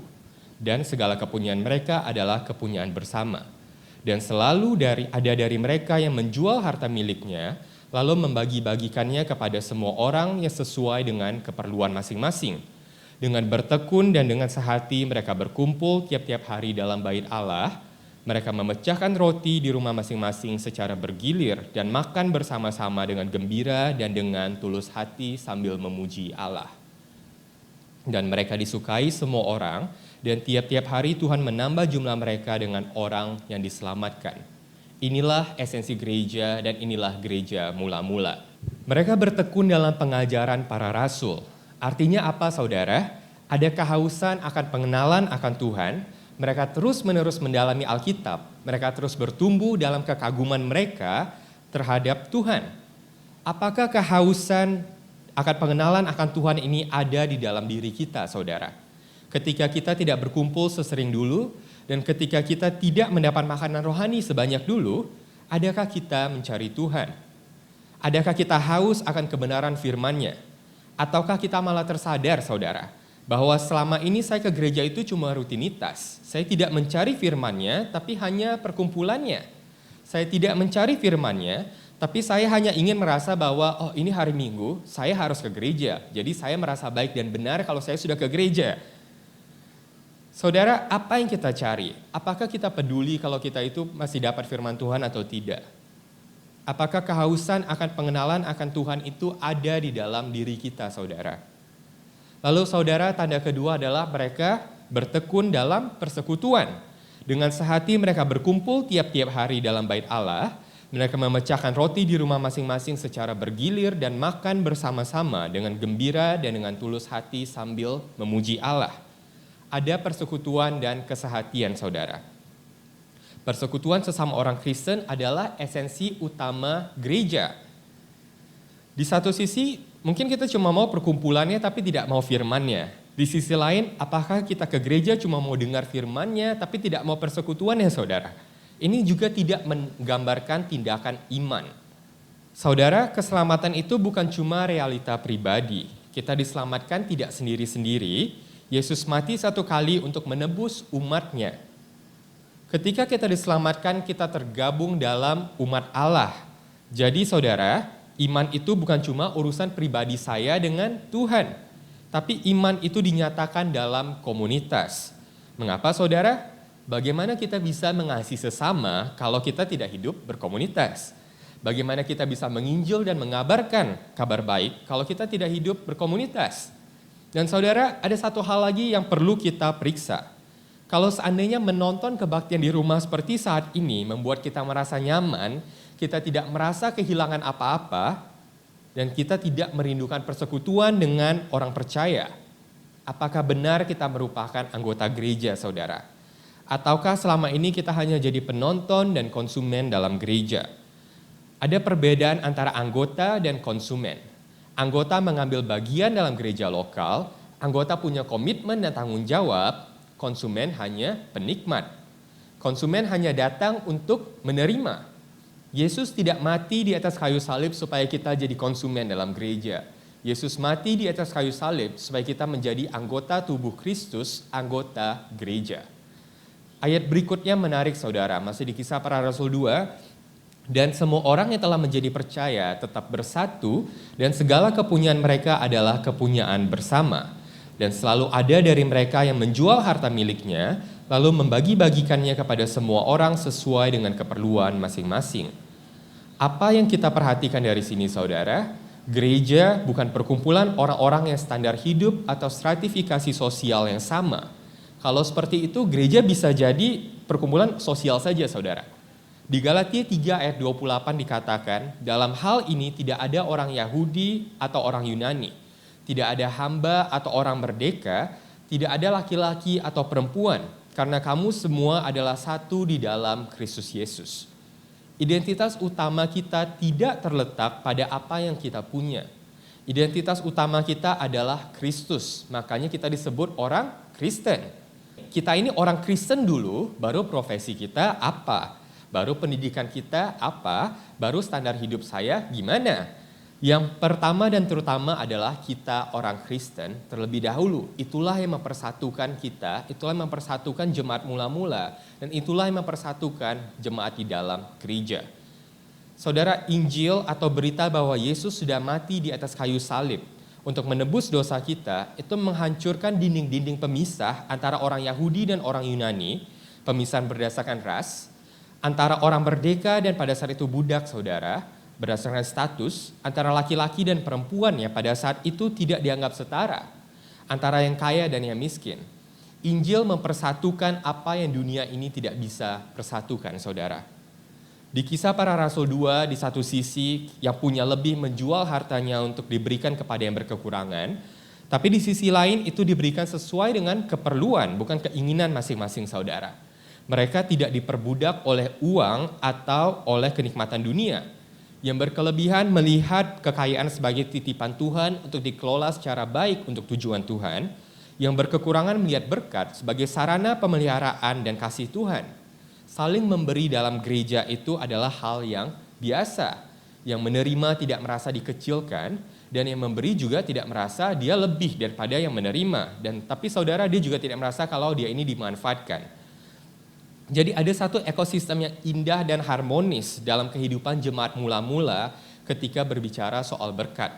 dan segala kepunyaan mereka adalah kepunyaan bersama. Dan selalu ada dari mereka yang menjual harta miliknya, lalu membagi-bagikannya kepada semua orang yang sesuai dengan keperluan masing-masing. Dengan bertekun dan dengan sehati mereka berkumpul tiap-tiap hari dalam bait Allah. Mereka memecahkan roti di rumah masing-masing secara bergilir dan makan bersama-sama dengan gembira dan dengan tulus hati sambil memuji Allah. Dan mereka disukai semua orang, dan tiap-tiap hari Tuhan menambah jumlah mereka dengan orang yang diselamatkan. Inilah esensi gereja dan inilah gereja mula-mula. Mereka bertekun dalam pengajaran para rasul. Artinya apa saudara? Ada kehausan akan pengenalan akan Tuhan. Mereka terus-menerus mendalami Alkitab. Mereka terus bertumbuh dalam kekaguman mereka terhadap Tuhan. Apakah kehausan akan pengenalan akan Tuhan ini ada di dalam diri kita, saudara? Ketika kita tidak berkumpul sesering dulu, dan ketika kita tidak mendapat makanan rohani sebanyak dulu, adakah kita mencari Tuhan? Adakah kita haus akan kebenaran firman-Nya? Ataukah kita malah tersadar, saudara, bahwa selama ini saya ke gereja itu cuma rutinitas. Saya tidak mencari firman-Nya, tapi hanya perkumpulannya. Saya tidak mencari firman-Nya, tapi saya hanya ingin merasa bahwa, oh ini hari Minggu, saya harus ke gereja. Jadi saya merasa baik dan benar kalau saya sudah ke gereja. Saudara, apa yang kita cari? Apakah kita peduli kalau kita itu masih dapat firman Tuhan atau tidak? Apakah kehausan akan pengenalan akan Tuhan itu ada di dalam diri kita, saudara? Lalu saudara, tanda kedua adalah mereka bertekun dalam persekutuan. Dengan sehati mereka berkumpul tiap-tiap hari dalam bait Allah. Mereka memecahkan roti di rumah masing-masing secara bergilir dan makan bersama-sama dengan gembira dan dengan tulus hati sambil memuji Allah. Ada persekutuan dan kesehatian, saudara. Persekutuan sesama orang Kristen adalah esensi utama gereja. Di satu sisi, mungkin kita cuma mau perkumpulannya tapi tidak mau firman-Nya. Di sisi lain, apakah kita ke gereja cuma mau dengar firman-Nya tapi tidak mau persekutuannya, saudara? Ini juga tidak menggambarkan tindakan iman. Saudara, keselamatan itu bukan cuma realita pribadi. Kita diselamatkan tidak sendiri-sendiri. Yesus mati satu kali untuk menebus umat-Nya. Ketika kita diselamatkan, kita tergabung dalam umat Allah. Jadi saudara, iman itu bukan cuma urusan pribadi saya dengan Tuhan. Tapi iman itu dinyatakan dalam komunitas. Mengapa saudara? Bagaimana kita bisa mengasihi sesama kalau kita tidak hidup berkomunitas? Bagaimana kita bisa menginjil dan mengabarkan kabar baik kalau kita tidak hidup berkomunitas? Dan saudara, ada satu hal lagi yang perlu kita periksa. Kalau seandainya menonton kebaktian di rumah seperti saat ini membuat kita merasa nyaman, kita tidak merasa kehilangan apa-apa, dan kita tidak merindukan persekutuan dengan orang percaya. Apakah benar kita merupakan anggota gereja, saudara? Ataukah selama ini kita hanya jadi penonton dan konsumen dalam gereja? Ada perbedaan antara anggota dan konsumen. Anggota mengambil bagian dalam gereja lokal, anggota punya komitmen dan tanggung jawab, konsumen hanya penikmat. Konsumen hanya datang untuk menerima. Yesus tidak mati di atas kayu salib supaya kita jadi konsumen dalam gereja. Yesus mati di atas kayu salib supaya kita menjadi anggota tubuh Kristus, anggota gereja. Ayat berikutnya menarik saudara, masih di Kisah Para Rasul 2. Dan semua orang yang telah menjadi percaya tetap bersatu dan segala kepunyaan mereka adalah kepunyaan bersama. Dan selalu ada dari mereka yang menjual harta miliknya lalu membagi-bagikannya kepada semua orang sesuai dengan keperluan masing-masing. Apa yang kita perhatikan dari sini saudara? Gereja bukan perkumpulan orang-orang yang standar hidup atau stratifikasi sosial yang sama. Kalau seperti itu, gereja bisa jadi perkumpulan sosial saja, saudara. Di Galatia 3 ayat 28 dikatakan, dalam hal ini tidak ada orang Yahudi atau orang Yunani, tidak ada hamba atau orang merdeka, tidak ada laki-laki atau perempuan, karena kamu semua adalah satu di dalam Kristus Yesus. Identitas utama kita tidak terletak pada apa yang kita punya. Identitas utama kita adalah Kristus, makanya kita disebut orang Kristen. Kita ini orang Kristen dulu, baru profesi kita apa, baru pendidikan kita apa, baru standar hidup saya gimana. Yang pertama dan terutama adalah kita orang Kristen terlebih dahulu. Itulah yang mempersatukan kita, itulah yang mempersatukan jemaat mula-mula, dan itulah yang mempersatukan jemaat di dalam gereja. Saudara, Injil atau berita bahwa Yesus sudah mati di atas kayu salib untuk menebus dosa kita, itu menghancurkan dinding-dinding pemisah antara orang Yahudi dan orang Yunani, pemisahan berdasarkan ras, antara orang merdeka dan pada saat itu budak, saudara, berdasarkan status, antara laki-laki dan perempuan yang pada saat itu tidak dianggap setara, antara yang kaya dan yang miskin. Injil mempersatukan apa yang dunia ini tidak bisa persatukan, saudara. Di Kisah Para Rasul 2, di satu sisi yang punya lebih menjual hartanya untuk diberikan kepada yang berkekurangan, tapi di sisi lain itu diberikan sesuai dengan keperluan, bukan keinginan masing-masing saudara. Mereka tidak diperbudak oleh uang atau oleh kenikmatan dunia. Yang berkelebihan melihat kekayaan sebagai titipan Tuhan untuk dikelola secara baik untuk tujuan Tuhan. Yang berkekurangan melihat berkat sebagai sarana pemeliharaan dan kasih Tuhan. Saling memberi dalam gereja itu adalah hal yang biasa. Yang menerima tidak merasa dikecilkan, dan yang memberi juga tidak merasa dia lebih daripada yang menerima. Tapi saudara, dia juga tidak merasa kalau dia ini dimanfaatkan. Jadi ada satu ekosistem yang indah dan harmonis dalam kehidupan jemaat mula-mula ketika berbicara soal berkat.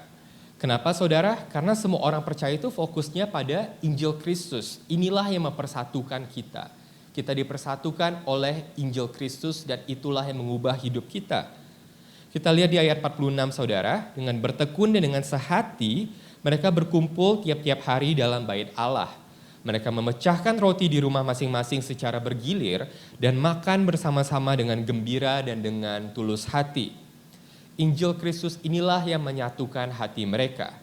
Kenapa saudara? Karena semua orang percaya itu fokusnya pada Injil Kristus. Inilah yang mempersatukan kita. Kita dipersatukan oleh Injil Kristus dan itulah yang mengubah hidup kita. Kita lihat di ayat 46 saudara, dengan bertekun dan dengan sehati mereka berkumpul tiap-tiap hari dalam bait Allah. Mereka memecahkan roti di rumah masing-masing secara bergilir dan makan bersama-sama dengan gembira dan dengan tulus hati. Injil Kristus inilah yang menyatukan hati mereka.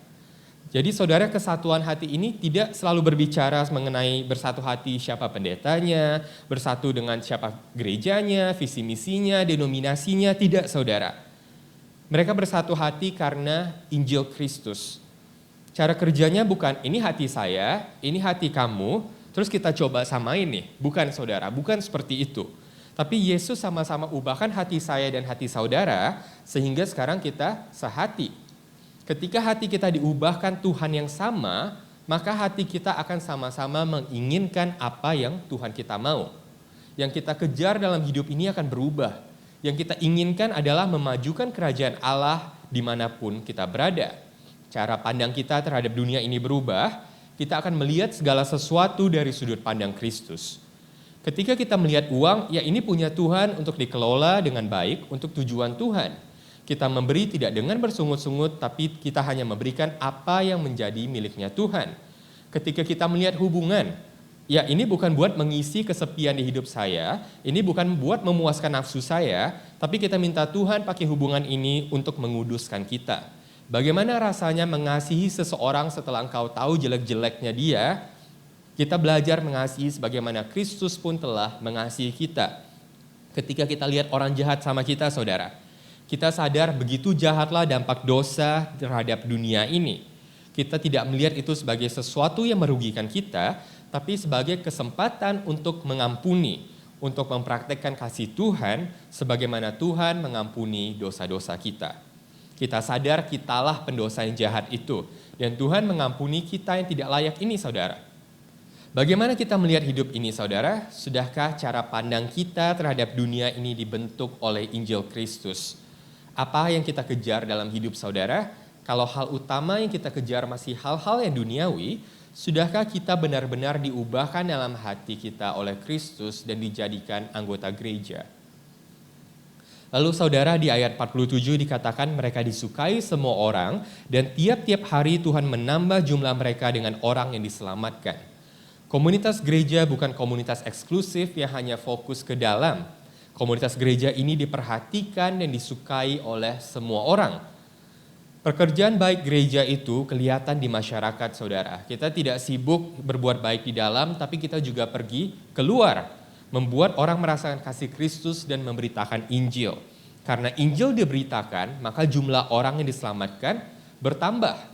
Jadi saudara, kesatuan hati ini tidak selalu berbicara mengenai bersatu hati siapa pendetanya, bersatu dengan siapa gerejanya, visi misinya, denominasinya, tidak saudara. Mereka bersatu hati karena Injil Kristus. Cara kerjanya bukan ini hati saya, ini hati kamu, terus kita coba samain nih. Bukan saudara, bukan seperti itu. Tapi Yesus sama-sama ubahkan hati saya dan hati saudara sehingga sekarang kita sehati. Ketika hati kita diubahkan Tuhan yang sama, maka hati kita akan sama-sama menginginkan apa yang Tuhan kita mau. Yang kita kejar dalam hidup ini akan berubah. Yang kita inginkan adalah memajukan kerajaan Allah dimanapun kita berada. Cara pandang kita terhadap dunia ini berubah, kita akan melihat segala sesuatu dari sudut pandang Kristus. Ketika kita melihat uang, ya ini punya Tuhan untuk dikelola dengan baik untuk tujuan Tuhan. Kita memberi tidak dengan bersungut-sungut, tapi kita hanya memberikan apa yang menjadi miliknya Tuhan. Ketika kita melihat hubungan, ya ini bukan buat mengisi kesepian di hidup saya, ini bukan buat memuaskan nafsu saya, tapi kita minta Tuhan pakai hubungan ini untuk menguduskan kita. Bagaimana rasanya mengasihi seseorang setelah engkau tahu jelek-jeleknya dia? Kita belajar mengasihi sebagaimana Kristus pun telah mengasihi kita. Ketika kita lihat orang jahat sama kita, saudara, kita sadar begitu jahatlah dampak dosa terhadap dunia ini. Kita tidak melihat itu sebagai sesuatu yang merugikan kita, tapi sebagai kesempatan untuk mengampuni, untuk mempraktekkan kasih Tuhan sebagaimana Tuhan mengampuni dosa-dosa kita. Kita sadar kitalah pendosa yang jahat itu, dan Tuhan mengampuni kita yang tidak layak ini, saudara. Bagaimana kita melihat hidup ini, saudara? Sudahkah cara pandang kita terhadap dunia ini dibentuk oleh Injil Kristus? Apa yang kita kejar dalam hidup saudara? Kalau hal utama yang kita kejar masih hal-hal yang duniawi, sudahkah kita benar-benar diubahkan dalam hati kita oleh Kristus dan dijadikan anggota gereja? Lalu saudara, di ayat 47 dikatakan mereka disukai semua orang dan tiap-tiap hari Tuhan menambah jumlah mereka dengan orang yang diselamatkan. Komunitas gereja bukan komunitas eksklusif yang hanya fokus ke dalam. Komunitas gereja ini diperhatikan dan disukai oleh semua orang. Pekerjaan baik gereja itu kelihatan di masyarakat, saudara. Kita tidak sibuk berbuat baik di dalam, tapi kita juga pergi keluar, membuat orang merasakan kasih Kristus dan memberitakan Injil. Karena Injil diberitakan, maka jumlah orang yang diselamatkan bertambah.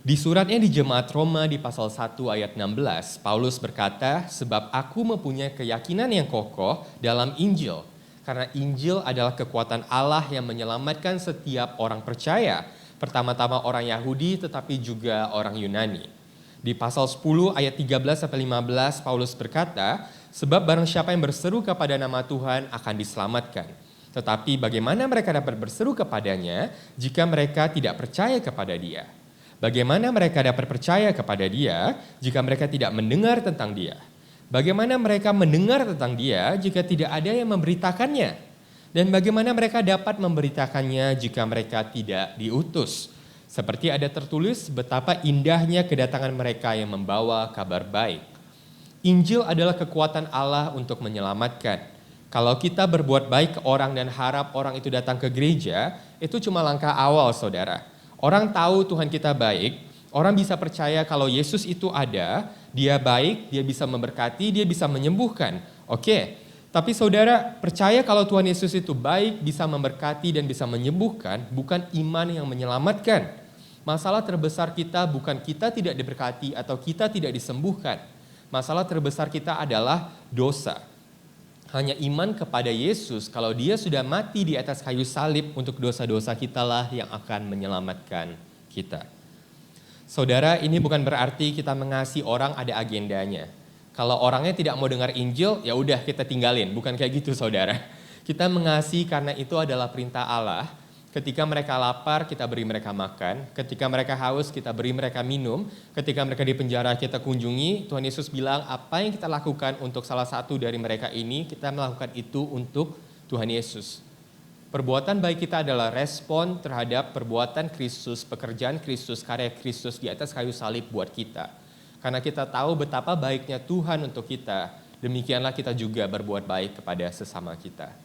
Di suratnya di Jemaat Roma di pasal 1 ayat 16, Paulus berkata, "Sebab aku mempunyai keyakinan yang kokoh dalam Injil, karena Injil adalah kekuatan Allah yang menyelamatkan setiap orang percaya, pertama-tama orang Yahudi tetapi juga orang Yunani." Di pasal 10 ayat 13-15 Paulus berkata, "Sebab barang siapa yang berseru kepada nama Tuhan akan diselamatkan. Tetapi bagaimana mereka dapat berseru kepadanya jika mereka tidak percaya kepada Dia? Bagaimana mereka dapat percaya kepada Dia jika mereka tidak mendengar tentang Dia? Bagaimana mereka mendengar tentang Dia jika tidak ada yang memberitakannya? Dan bagaimana mereka dapat memberitakannya jika mereka tidak diutus?" Seperti ada tertulis betapa indahnya kedatangan mereka yang membawa kabar baik. Injil adalah kekuatan Allah untuk menyelamatkan. Kalau kita berbuat baik ke orang dan harap orang itu datang ke gereja, itu cuma langkah awal, saudara. Orang tahu Tuhan kita baik, orang bisa percaya kalau Yesus itu ada, Dia baik, Dia bisa memberkati, Dia bisa menyembuhkan. Oke, tapi saudara percaya kalau Tuhan Yesus itu baik, bisa memberkati dan bisa menyembuhkan, bukan iman yang menyelamatkan. Masalah terbesar kita bukan kita tidak diberkati atau kita tidak disembuhkan. Masalah terbesar kita adalah dosa. Hanya iman kepada Yesus, kalau Dia sudah mati di atas kayu salib untuk dosa-dosa kita lah yang akan menyelamatkan kita. Saudara, ini bukan berarti kita mengasihi orang ada agendanya. Kalau orangnya tidak mau dengar Injil, ya udah kita tinggalin. Bukan kayak gitu, saudara. Kita mengasihi karena itu adalah perintah Allah. Ketika mereka lapar, kita beri mereka makan. Ketika mereka haus, kita beri mereka minum. Ketika mereka di penjara, kita kunjungi. Tuhan Yesus bilang, apa yang kita lakukan untuk salah satu dari mereka ini, kita melakukan itu untuk Tuhan Yesus. Perbuatan baik kita adalah respon terhadap perbuatan Kristus, pekerjaan Kristus, karya Kristus di atas kayu salib buat kita. Karena kita tahu betapa baiknya Tuhan untuk kita, demikianlah kita juga berbuat baik kepada sesama kita.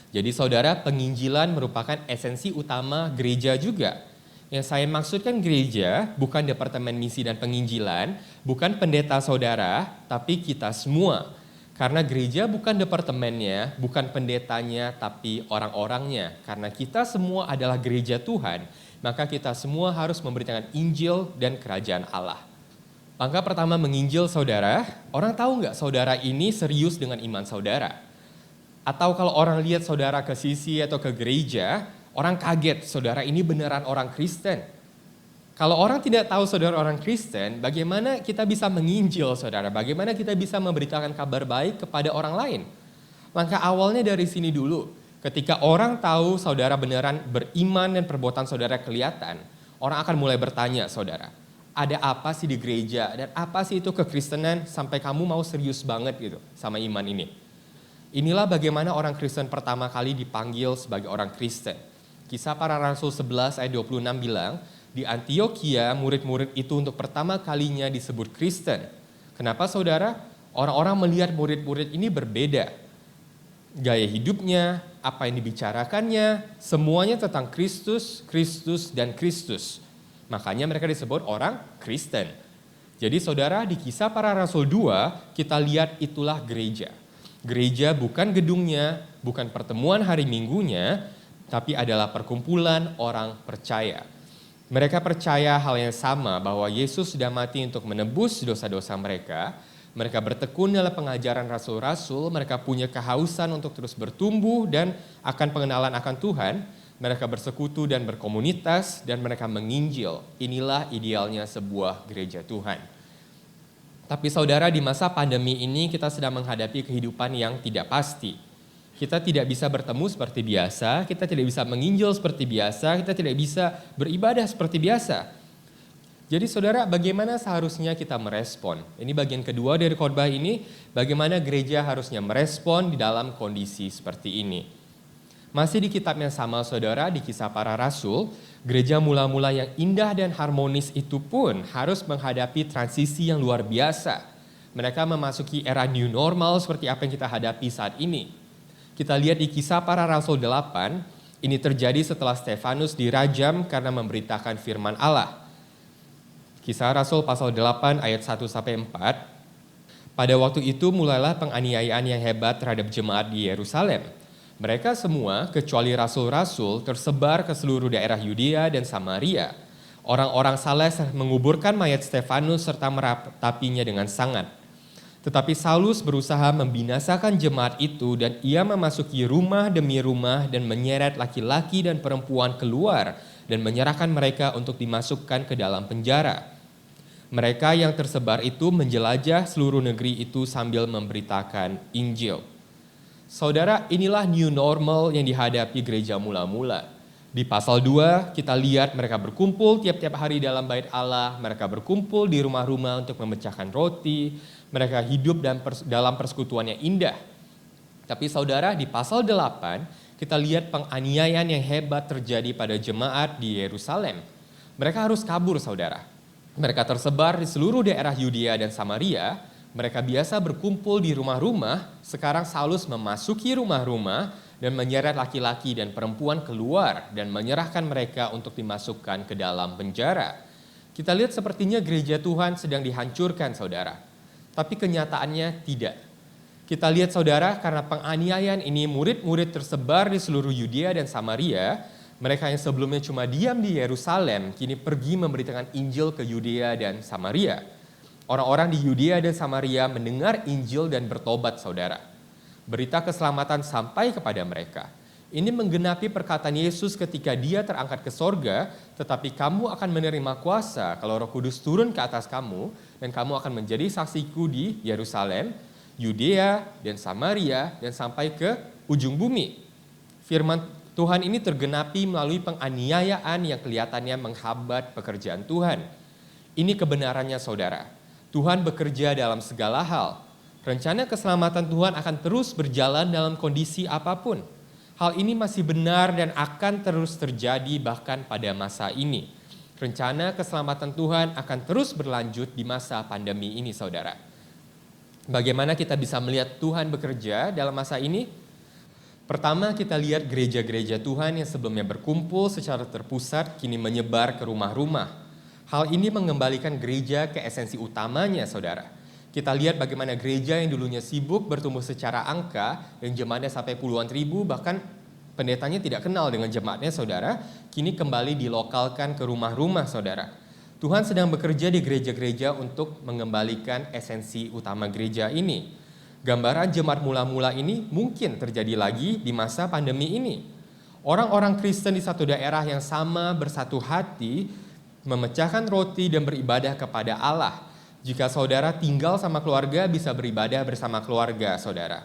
Jadi saudara, penginjilan merupakan esensi utama gereja juga. Yang saya maksudkan gereja bukan departemen misi dan penginjilan, bukan pendeta saudara, tapi kita semua. Karena gereja bukan departemennya, bukan pendetanya, tapi orang-orangnya. Karena kita semua adalah gereja Tuhan, maka kita semua harus memberitakan Injil dan kerajaan Allah. Langkah pertama menginjil saudara, orang tahu nggak saudara ini serius dengan iman saudara? Atau kalau orang lihat saudara ke sisi atau ke gereja, orang kaget, saudara ini beneran orang Kristen. Kalau orang tidak tahu saudara orang Kristen, bagaimana kita bisa menginjil saudara? Bagaimana kita bisa memberitakan kabar baik kepada orang lain? Langkah awalnya dari sini dulu. Ketika orang tahu saudara beneran beriman dan perbuatan saudara kelihatan, orang akan mulai bertanya, saudara, ada apa sih di gereja? Dan apa sih itu kekristenan sampai kamu mau serius banget gitu sama iman ini? Inilah bagaimana orang Kristen pertama kali dipanggil sebagai orang Kristen. Kisah Para Rasul 11 ayat 26 bilang, di Antioquia murid-murid itu untuk pertama kalinya disebut Kristen. Kenapa saudara? Orang-orang melihat murid-murid ini berbeda. Gaya hidupnya, apa yang dibicarakannya, semuanya tentang Kristus, Kristus, dan Kristus. Makanya mereka disebut orang Kristen. Jadi saudara, di Kisah Para Rasul 2 kita lihat itulah gereja. Gereja bukan gedungnya, bukan pertemuan hari minggunya, tapi adalah perkumpulan orang percaya. Mereka percaya hal yang sama bahwa Yesus sudah mati untuk menebus dosa-dosa mereka. Mereka bertekun dalam pengajaran rasul-rasul, mereka punya kehausan untuk terus bertumbuh dan akan pengenalan akan Tuhan. Mereka bersekutu dan berkomunitas dan mereka menginjil. Inilah idealnya sebuah gereja Tuhan. Tapi saudara, di masa pandemi ini kita sedang menghadapi kehidupan yang tidak pasti. Kita tidak bisa bertemu seperti biasa, kita tidak bisa menginjil seperti biasa, kita tidak bisa beribadah seperti biasa. Jadi saudara, bagaimana seharusnya kita merespon? Ini bagian kedua dari khotbah ini, bagaimana gereja harusnya merespon di dalam kondisi seperti ini. Masih di kitab yang sama saudara, di Kisah Para Rasul, gereja mula-mula yang indah dan harmonis itu pun harus menghadapi transisi yang luar biasa. Mereka memasuki era new normal seperti apa yang kita hadapi saat ini. Kita lihat di Kisah Para Rasul 8, ini terjadi setelah Stefanus dirajam karena memberitakan firman Allah. Kisah Rasul pasal 8 ayat 1-4. Pada waktu itu mulailah penganiayaan yang hebat terhadap jemaat di Yerusalem. Mereka semua, kecuali rasul-rasul, tersebar ke seluruh daerah Yudea dan Samaria. Orang-orang saleh menguburkan mayat Stefanus serta meratapinya dengan sangat. Tetapi Saulus berusaha membinasakan jemaat itu dan ia memasuki rumah demi rumah dan menyeret laki-laki dan perempuan keluar dan menyerahkan mereka untuk dimasukkan ke dalam penjara. Mereka yang tersebar itu menjelajah seluruh negeri itu sambil memberitakan Injil. Saudara, inilah new normal yang dihadapi gereja mula-mula. Di pasal 2 kita lihat mereka berkumpul tiap-tiap hari dalam bait Allah, mereka berkumpul di rumah-rumah untuk memecahkan roti, mereka hidup dalam persekutuan yang indah. Tapi saudara, di pasal 8 kita lihat penganiayaan yang hebat terjadi pada jemaat di Yerusalem. Mereka harus kabur saudara. Mereka tersebar di seluruh daerah Yudea dan Samaria. Mereka biasa berkumpul di rumah-rumah, sekarang Saulus memasuki rumah-rumah dan menyeret laki-laki dan perempuan keluar dan menyerahkan mereka untuk dimasukkan ke dalam penjara. Kita lihat sepertinya gereja Tuhan sedang dihancurkan saudara, tapi kenyataannya tidak. Kita lihat saudara, karena penganiayaan ini murid-murid tersebar di seluruh Yudea dan Samaria, mereka yang sebelumnya cuma diam di Yerusalem, kini pergi memberitakan Injil ke Yudea dan Samaria. Orang-orang di Yudea dan Samaria mendengar Injil dan bertobat saudara. Berita keselamatan sampai kepada mereka. Ini menggenapi perkataan Yesus ketika dia terangkat ke sorga, tetapi kamu akan menerima kuasa kalau Roh Kudus turun ke atas kamu, dan kamu akan menjadi saksiku di Yerusalem, Yudea dan Samaria, dan sampai ke ujung bumi. Firman Tuhan ini tergenapi melalui penganiayaan yang kelihatannya menghambat pekerjaan Tuhan. Ini kebenarannya saudara. Tuhan bekerja dalam segala hal. Rencana keselamatan Tuhan akan terus berjalan dalam kondisi apapun. Hal ini masih benar dan akan terus terjadi bahkan pada masa ini. Rencana keselamatan Tuhan akan terus berlanjut di masa pandemi ini saudara. Bagaimana kita bisa melihat Tuhan bekerja dalam masa ini? Pertama, kita lihat gereja-gereja Tuhan yang sebelumnya berkumpul secara terpusat kini menyebar ke rumah-rumah. Hal ini mengembalikan gereja ke esensi utamanya, saudara. Kita lihat bagaimana gereja yang dulunya sibuk bertumbuh secara angka, yang jemaatnya sampai puluhan ribu, bahkan pendetanya tidak kenal dengan jemaatnya, saudara, kini kembali dilokalkan ke rumah-rumah, saudara. Tuhan sedang bekerja di gereja-gereja untuk mengembalikan esensi utama gereja ini. Gambaran jemaat mula-mula ini mungkin terjadi lagi di masa pandemi ini. Orang-orang Kristen di satu daerah yang sama bersatu hati, memecahkan roti dan beribadah kepada Allah. Jika saudara tinggal sama keluarga, bisa beribadah bersama keluarga saudara.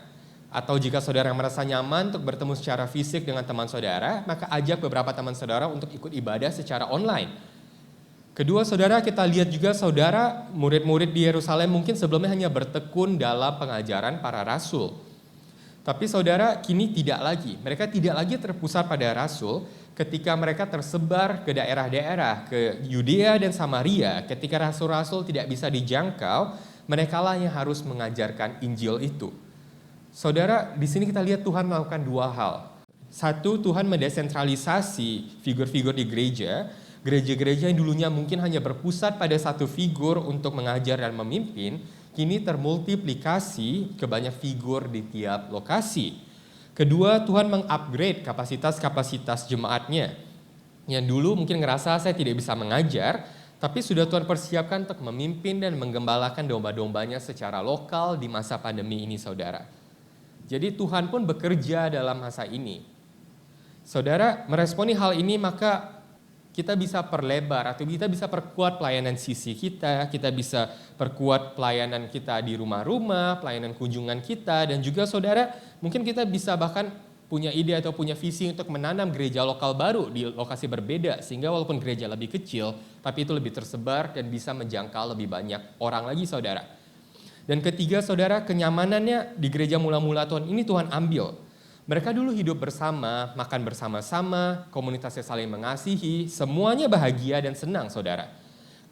Atau jika saudara merasa nyaman untuk bertemu secara fisik dengan teman saudara, maka ajak beberapa teman saudara untuk ikut ibadah secara online. Kedua saudara, kita lihat juga saudara, murid-murid di Yerusalem mungkin sebelumnya hanya bertekun dalam pengajaran para rasul. Tapi saudara, kini tidak lagi. Mereka tidak lagi terpusat pada rasul. Ketika mereka tersebar ke daerah-daerah, ke Yudea dan Samaria, ketika rasul-rasul tidak bisa dijangkau, merekalah yang harus mengajarkan Injil itu. Saudara, di sini kita lihat Tuhan melakukan dua hal. Satu, Tuhan mendesentralisasi figur-figur di gereja. Gereja-gereja yang dulunya mungkin hanya berpusat pada satu figur untuk mengajar dan memimpin, kini termultiplikasi ke banyak figur di tiap lokasi. Kedua, Tuhan mengupgrade kapasitas-kapasitas jemaatnya. Yang dulu mungkin ngerasa saya tidak bisa mengajar, tapi sudah Tuhan persiapkan untuk memimpin dan menggembalakan domba-dombanya secara lokal di masa pandemi ini, saudara. Jadi Tuhan pun bekerja dalam masa ini. Saudara, meresponi hal ini maka kita bisa perlebar atau kita bisa perkuat pelayanan sisi kita bisa perkuat pelayanan kita di rumah-rumah, pelayanan kunjungan kita, dan juga saudara, mungkin kita bisa bahkan punya ide atau punya visi untuk menanam gereja lokal baru di lokasi berbeda, sehingga walaupun gereja lebih kecil, tapi itu lebih tersebar dan bisa menjangkau lebih banyak orang lagi saudara. Dan ketiga saudara, kenyamanannya di gereja mula-mula Tuhan ini Tuhan ambil. Mereka dulu hidup bersama, makan bersama-sama, komunitasnya saling mengasihi, semuanya bahagia dan senang saudara.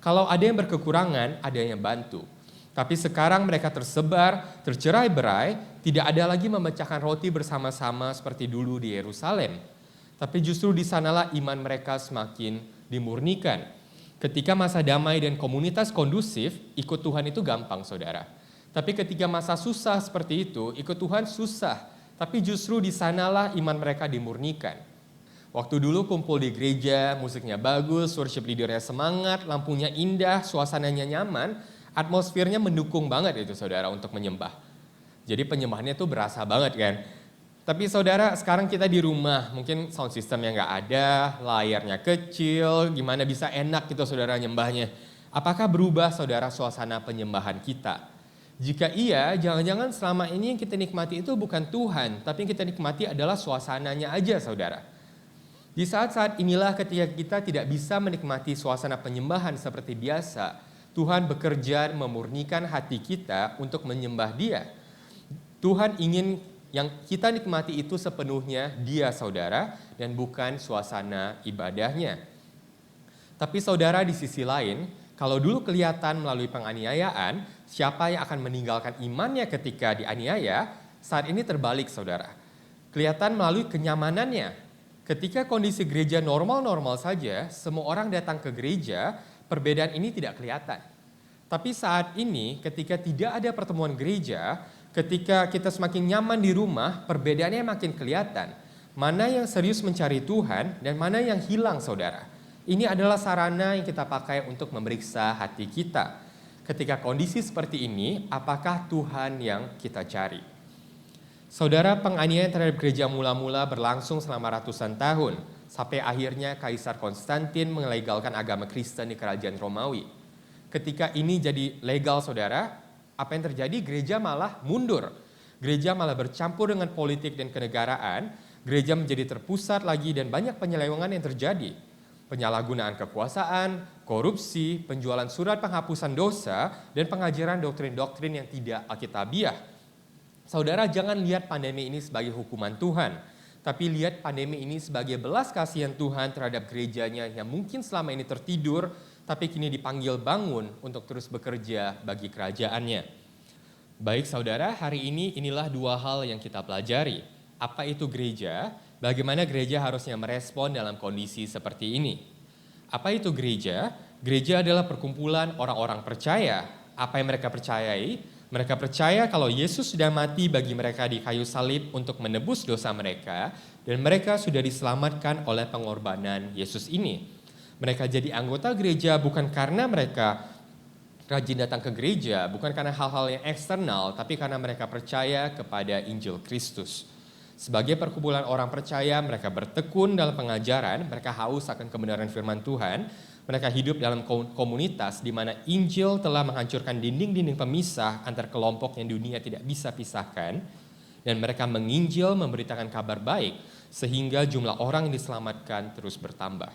Kalau ada yang berkekurangan, ada yang bantu. Tapi sekarang mereka tersebar, tercerai-berai, tidak ada lagi memecahkan roti bersama-sama seperti dulu di Yerusalem. Tapi justru di sanalah iman mereka semakin dimurnikan. Ketika masa damai dan komunitas kondusif, ikut Tuhan itu gampang saudara. Tapi ketika masa susah seperti itu, ikut Tuhan susah. Tapi justru di sanalah iman mereka dimurnikan. Waktu dulu kumpul di gereja, musiknya bagus, worship leadernya semangat, lampunya indah, suasananya nyaman, atmosfernya mendukung banget itu saudara untuk menyembah. Jadi penyembahannya tuh berasa banget kan. Tapi saudara, sekarang kita di rumah, mungkin sound systemnya nggak ada, layarnya kecil, gimana bisa enak gitu saudara nyembahnya. Apakah berubah saudara suasana penyembahan kita? Jika iya, jangan-jangan selama ini yang kita nikmati itu bukan Tuhan, tapi yang kita nikmati adalah suasananya aja saudara. Di saat-saat inilah ketika kita tidak bisa menikmati suasana penyembahan seperti biasa, Tuhan bekerja memurnikan hati kita untuk menyembah Dia. Tuhan ingin yang kita nikmati itu sepenuhnya Dia saudara, dan bukan suasana ibadahnya. Tapi saudara, di sisi lain, kalau dulu kelihatan melalui penganiayaan, siapa yang akan meninggalkan imannya ketika dianiaya, saat ini terbalik saudara. Kelihatan melalui kenyamanannya. Ketika kondisi gereja normal-normal saja, semua orang datang ke gereja, perbedaan ini tidak kelihatan. Tapi saat ini ketika tidak ada pertemuan gereja, ketika kita semakin nyaman di rumah, perbedaannya makin kelihatan. Mana yang serius mencari Tuhan dan mana yang hilang saudara. Ini adalah sarana yang kita pakai untuk memeriksa hati kita. Ketika kondisi seperti ini, apakah Tuhan yang kita cari? Saudara, penganiayaan terhadap gereja mula-mula berlangsung selama ratusan tahun, sampai akhirnya Kaisar Konstantin melegalkan agama Kristen di kerajaan Romawi. Ketika ini jadi legal saudara, apa yang terjadi? Gereja malah mundur. Gereja malah bercampur dengan politik dan kenegaraan, gereja menjadi terpusat lagi dan banyak penyelewengan yang terjadi. Penyalahgunaan kekuasaan, korupsi, penjualan surat penghapusan dosa, dan pengajaran doktrin-doktrin yang tidak alkitabiah. Saudara, jangan lihat pandemi ini sebagai hukuman Tuhan, tapi lihat pandemi ini sebagai belas kasihan Tuhan terhadap gerejanya yang mungkin selama ini tertidur, tapi kini dipanggil bangun untuk terus bekerja bagi kerajaannya. Baik saudara, hari ini inilah dua hal yang kita pelajari. Apa itu gereja? Bagaimana gereja harusnya merespon dalam kondisi seperti ini? Apa itu gereja? Gereja adalah perkumpulan orang-orang percaya. Apa yang mereka percayai? Mereka percaya kalau Yesus sudah mati bagi mereka di kayu salib untuk menebus dosa mereka, dan mereka sudah diselamatkan oleh pengorbanan Yesus ini. Mereka jadi anggota gereja bukan karena mereka rajin datang ke gereja, bukan karena hal-hal yang eksternal, tapi karena mereka percaya kepada Injil Kristus. Sebagai perkumpulan orang percaya, mereka bertekun dalam pengajaran, mereka haus akan kebenaran firman Tuhan, mereka hidup dalam komunitas di mana Injil telah menghancurkan dinding-dinding pemisah antar kelompok yang dunia tidak bisa pisahkan, dan mereka menginjil, memberitakan kabar baik, sehingga jumlah orang yang diselamatkan terus bertambah.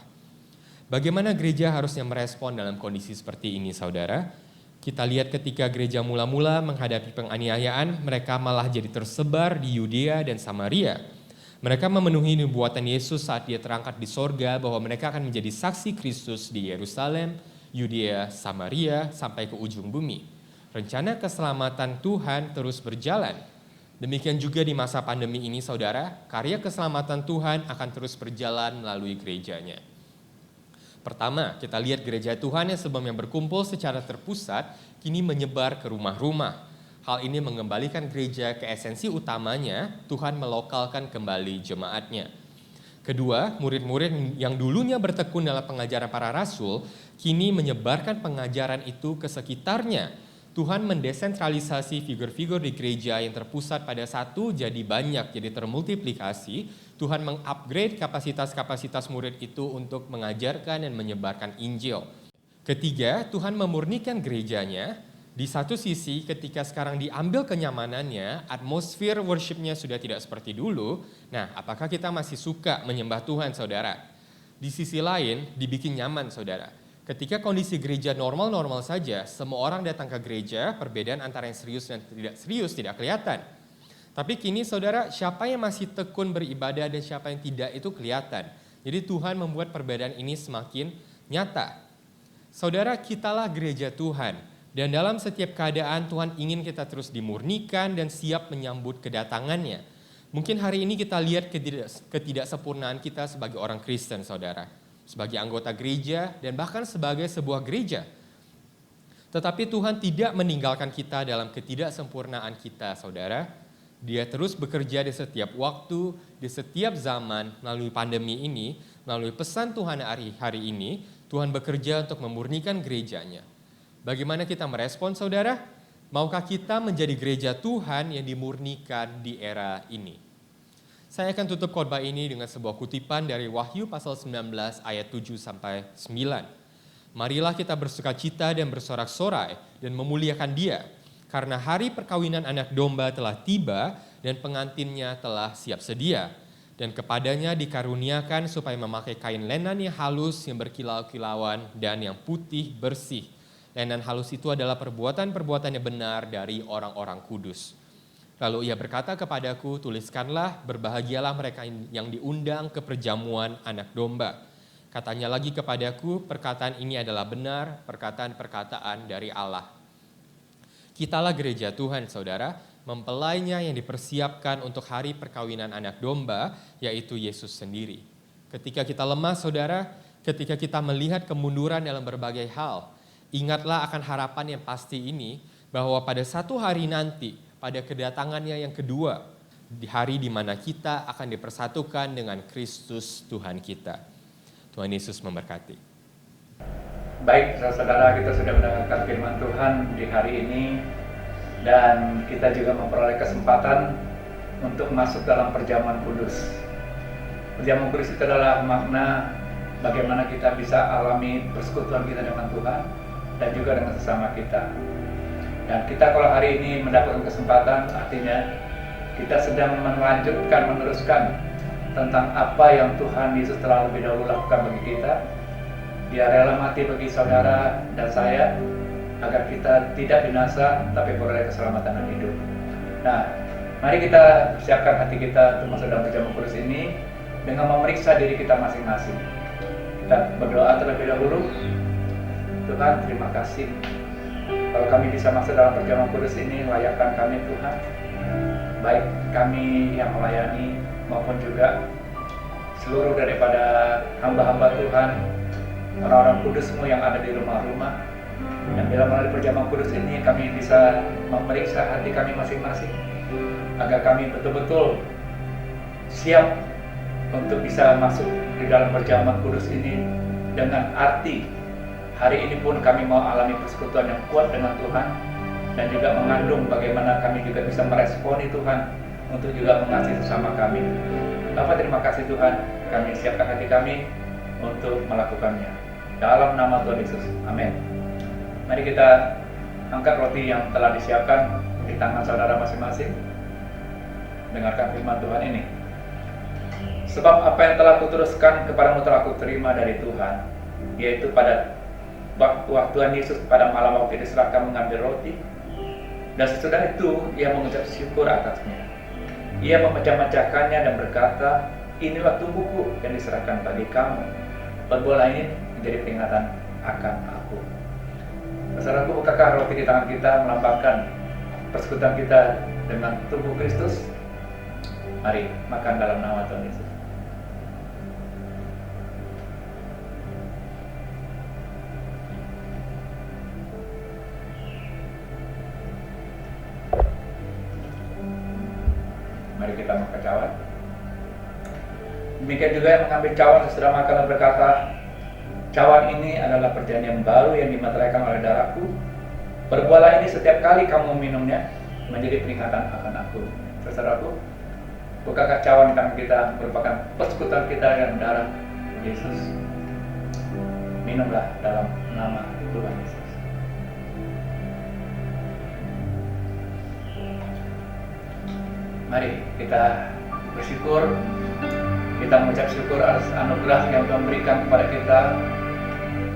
Bagaimana gereja harusnya merespon dalam kondisi seperti ini, saudara? Kita lihat ketika gereja mula-mula menghadapi penganiayaan, mereka malah jadi tersebar di Yudea dan Samaria. Mereka memenuhi nubuatan Yesus saat Dia terangkat di sorga bahwa mereka akan menjadi saksi Kristus di Yerusalem, Yudea, Samaria, sampai ke ujung bumi. Rencana keselamatan Tuhan terus berjalan. Demikian juga di masa pandemi ini, saudara, karya keselamatan Tuhan akan terus berjalan melalui gerejanya. Pertama, kita lihat gereja Tuhan yang sebelumnya berkumpul secara terpusat, kini menyebar ke rumah-rumah. Hal ini mengembalikan gereja ke esensi utamanya, Tuhan melokalkan kembali jemaatnya. Kedua, murid-murid yang dulunya bertekun dalam pengajaran para rasul, kini menyebarkan pengajaran itu ke sekitarnya. Tuhan mendesentralisasi figur-figur di gereja yang terpusat pada satu jadi banyak, jadi termultiplikasi. Tuhan mengupgrade kapasitas-kapasitas murid itu untuk mengajarkan dan menyebarkan Injil. Ketiga, Tuhan memurnikan gerejanya. Di satu sisi, ketika sekarang diambil kenyamanannya, atmosfer worship-nya sudah tidak seperti dulu. Nah, apakah kita masih suka menyembah Tuhan, saudara? Di sisi lain, dibikin nyaman, saudara. Ketika kondisi gereja normal-normal saja, semua orang datang ke gereja, perbedaan antara yang serius dan tidak serius tidak kelihatan. Tapi kini, saudara, siapa yang masih tekun beribadah dan siapa yang tidak itu kelihatan. Jadi Tuhan membuat perbedaan ini semakin nyata. Saudara, kitalah gereja Tuhan. Dan dalam setiap keadaan Tuhan ingin kita terus dimurnikan dan siap menyambut kedatangannya. Mungkin hari ini kita lihat ketidaksempurnaan kita sebagai orang Kristen, saudara. Sebagai anggota gereja dan bahkan sebagai sebuah gereja. Tetapi Tuhan tidak meninggalkan kita dalam ketidaksempurnaan kita, saudara. Dia terus bekerja di setiap waktu, di setiap zaman melalui pandemi ini, melalui pesan Tuhan hari ini, Tuhan bekerja untuk memurnikan gerejanya. Bagaimana kita merespon, saudara? Maukah kita menjadi gereja Tuhan yang dimurnikan di era ini? Saya akan tutup khotbah ini dengan sebuah kutipan dari Wahyu pasal 19 ayat 7-9. Marilah kita bersukacita dan bersorak-sorai dan memuliakan Dia, karena hari perkawinan anak domba telah tiba dan pengantinnya telah siap sedia. Dan kepadanya dikaruniakan supaya memakai kain lenan yang halus, yang berkilau-kilauan dan yang putih bersih. Lenan halus itu adalah perbuatan-perbuatan yang benar dari orang-orang kudus. Lalu ia berkata kepadaku, tuliskanlah, berbahagialah mereka yang diundang ke perjamuan anak domba. Katanya lagi kepadaku, perkataan ini adalah benar, perkataan-perkataan dari Allah. Kitalah gereja Tuhan, saudara, mempelainya yang dipersiapkan untuk hari perkawinan anak domba, yaitu Yesus sendiri. Ketika kita lemah, saudara, ketika kita melihat kemunduran dalam berbagai hal, ingatlah akan harapan yang pasti ini, bahwa pada satu hari nanti, pada kedatangannya yang kedua, di hari di mana kita akan dipersatukan dengan Kristus Tuhan kita. Tuhan Yesus memberkati. Baik, saudara, kita sudah mendengarkan firman Tuhan di hari ini, dan kita juga memperoleh kesempatan untuk masuk dalam perjamuan kudus. Perjamuan kudus itu adalah makna bagaimana kita bisa alami persekutuan kita dengan Tuhan, dan juga dengan sesama kita. Dan kita kalau hari ini mendapatkan kesempatan, artinya kita sedang meneruskan tentang apa yang Tuhan Yesus telah lebih dahulu lakukan bagi kita. Dia rela mati bagi saudara dan saya, agar kita tidak binasa, tapi beroleh keselamatan dan hidup. Nah, mari kita siapkan hati kita untuk masuk dalam perjamuan kudus ini dengan memeriksa diri kita masing-masing. Kita berdoa terlebih dahulu. Tuhan, terima kasih kalau kami bisa masuk dalam perjamuan kudus ini. Layakkan kami, Tuhan, baik kami yang melayani maupun juga seluruh daripada hamba-hamba Tuhan, orang-orang kudus-Mu yang ada di rumah-rumah. Dan bila melalui perjamuan kudus ini kami bisa memeriksa hati kami masing-masing, agar kami betul-betul siap untuk bisa masuk di dalam perjamuan kudus ini dengan arti hari ini pun kami mau alami persekutuan yang kuat dengan Tuhan, dan juga mengandung bagaimana kami juga bisa meresponi Tuhan untuk juga mengasihi sesama kami. Bapa, terima kasih Tuhan, kami siapkan hati kami untuk melakukannya. Dalam nama Tuhan Yesus, amin. Mari kita angkat roti yang telah disiapkan di tangan saudara masing-masing. Dengarkan firman Tuhan ini. Sebab apa yang telah kuteruskan kepadamu telah kuterima dari Tuhan, yaitu pada waktu Tuhan Yesus pada malam waktu diserahkan mengambil roti, dan sesudah itu ia mengucap syukur atasnya. Ia memecah-mecahkannya dan berkata, inilah tubuhku yang diserahkan bagi kamu. Perbuatlah ini menjadi peringatan akan aku. Saudaraku, bukankah roti di tangan kita melambangkan persekutuan kita dengan tubuh Kristus? Mari makan dalam nama Tuhan Yesus. Mari kita makan cawan. Demikian juga yang mengambil cawan sesudah makan dan berkata, cawan ini adalah perjanjian baru yang dimateraikan oleh darahku. Berbuatlah ini setiap kali kamu minumnya, menjadi peringatan akan aku. Saudaraku, bukan kacauan kami kita merupakan persekutuan kita dengan darah Yesus. Minumlah dalam nama Tuhan Yesus. Mari kita bersyukur, kita mengucap syukur atas anugerah yang Tuhan berikan kepada kita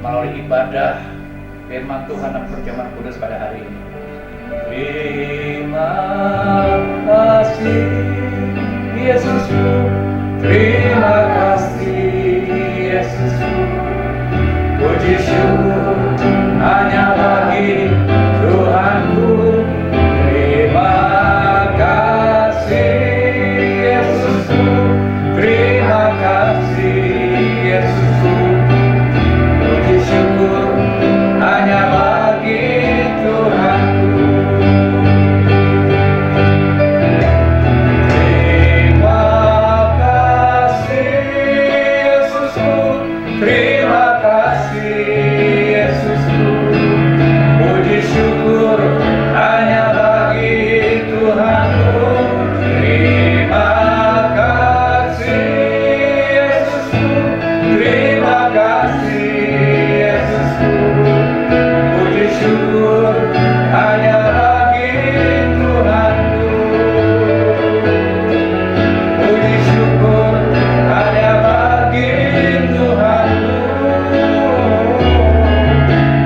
melalui ibadah firman Tuhan dan perjamuan kudus pada hari ini. Terima kasih Yesusku, terima kasih Yesusku, puji syukur hanya bagi Tuhanku. Terima kasih Yesusku, terima kasih Yesusku, puji syukur hanya bagi Tuhanku. Terima kasih Yesusku, terima kasih Yesusku, puji syukur hanya bagi Tuhanku. Terima kasih Yesusku, terima kasih Yesusku, puji syukur hanya bagi Tuhanku. Puji syukur hanya bagi Tuhanku.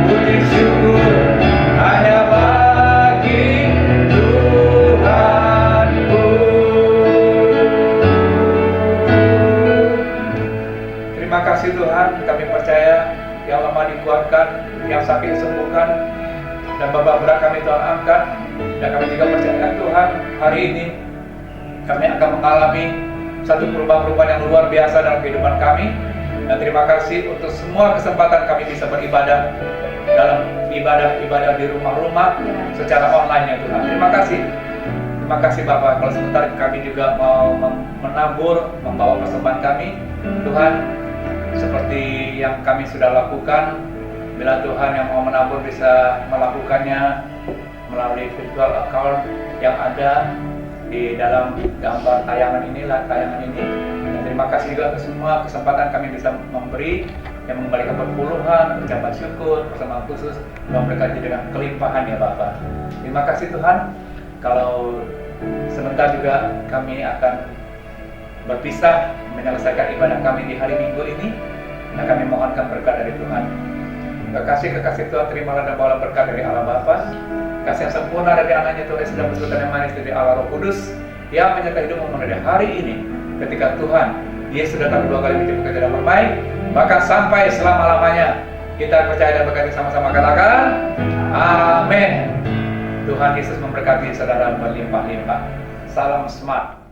Puji syukur hanya bagi Tuhanku. Terima kasih Tuhan, kami percaya yang lemah dikuatkan, yang sakit disembuhkan, dan beban berat kami Tuhan angkat. Dan kami juga percaya Tuhan, hari ini kami akan mengalami satu perubahan-perubahan yang luar biasa dalam kehidupan kami. Dan terima kasih untuk semua kesempatan kami bisa beribadah dalam ibadah-ibadah di rumah-rumah secara online ya Tuhan. Terima kasih. Terima kasih Bapak. Kalau sebentar kami juga mau menabur, membawa persembahan kami, Tuhan, seperti yang kami sudah lakukan. Bila Tuhan yang mau menabur bisa melakukannya melalui virtual account yang ada di dalam gambar tayangan ini. Dan terima kasih juga ke semua kesempatan kami bisa memberi yang mengembalikan perpuluhan, ucapan syukur, persembahan khusus, memberkati dengan kelimpahan ya Bapak. Terima kasih Tuhan. Kalau sebentar juga kami akan berpisah menyelesaikan ibadah kami di hari Minggu ini, dan kami mohonkan berkat dari Tuhan. Kekasih Tuhan, terimalah dan bawalah berkat dari Allah Bapa, kasih yang sempurna dari anaknya Tuhan Yesus, dan persekutuan yang manis dari Allah Roh Kudus yang menyertai hidupmu mulai dari hari ini. Ketika Tuhan Yesus datang kedua kali menjemput kita dan bermain, maka sampai selama-lamanya. Kita percaya dan berkati sama-sama, katakan amin. Tuhan Yesus memberkati saudara berlimpah-limpah. Salam smart.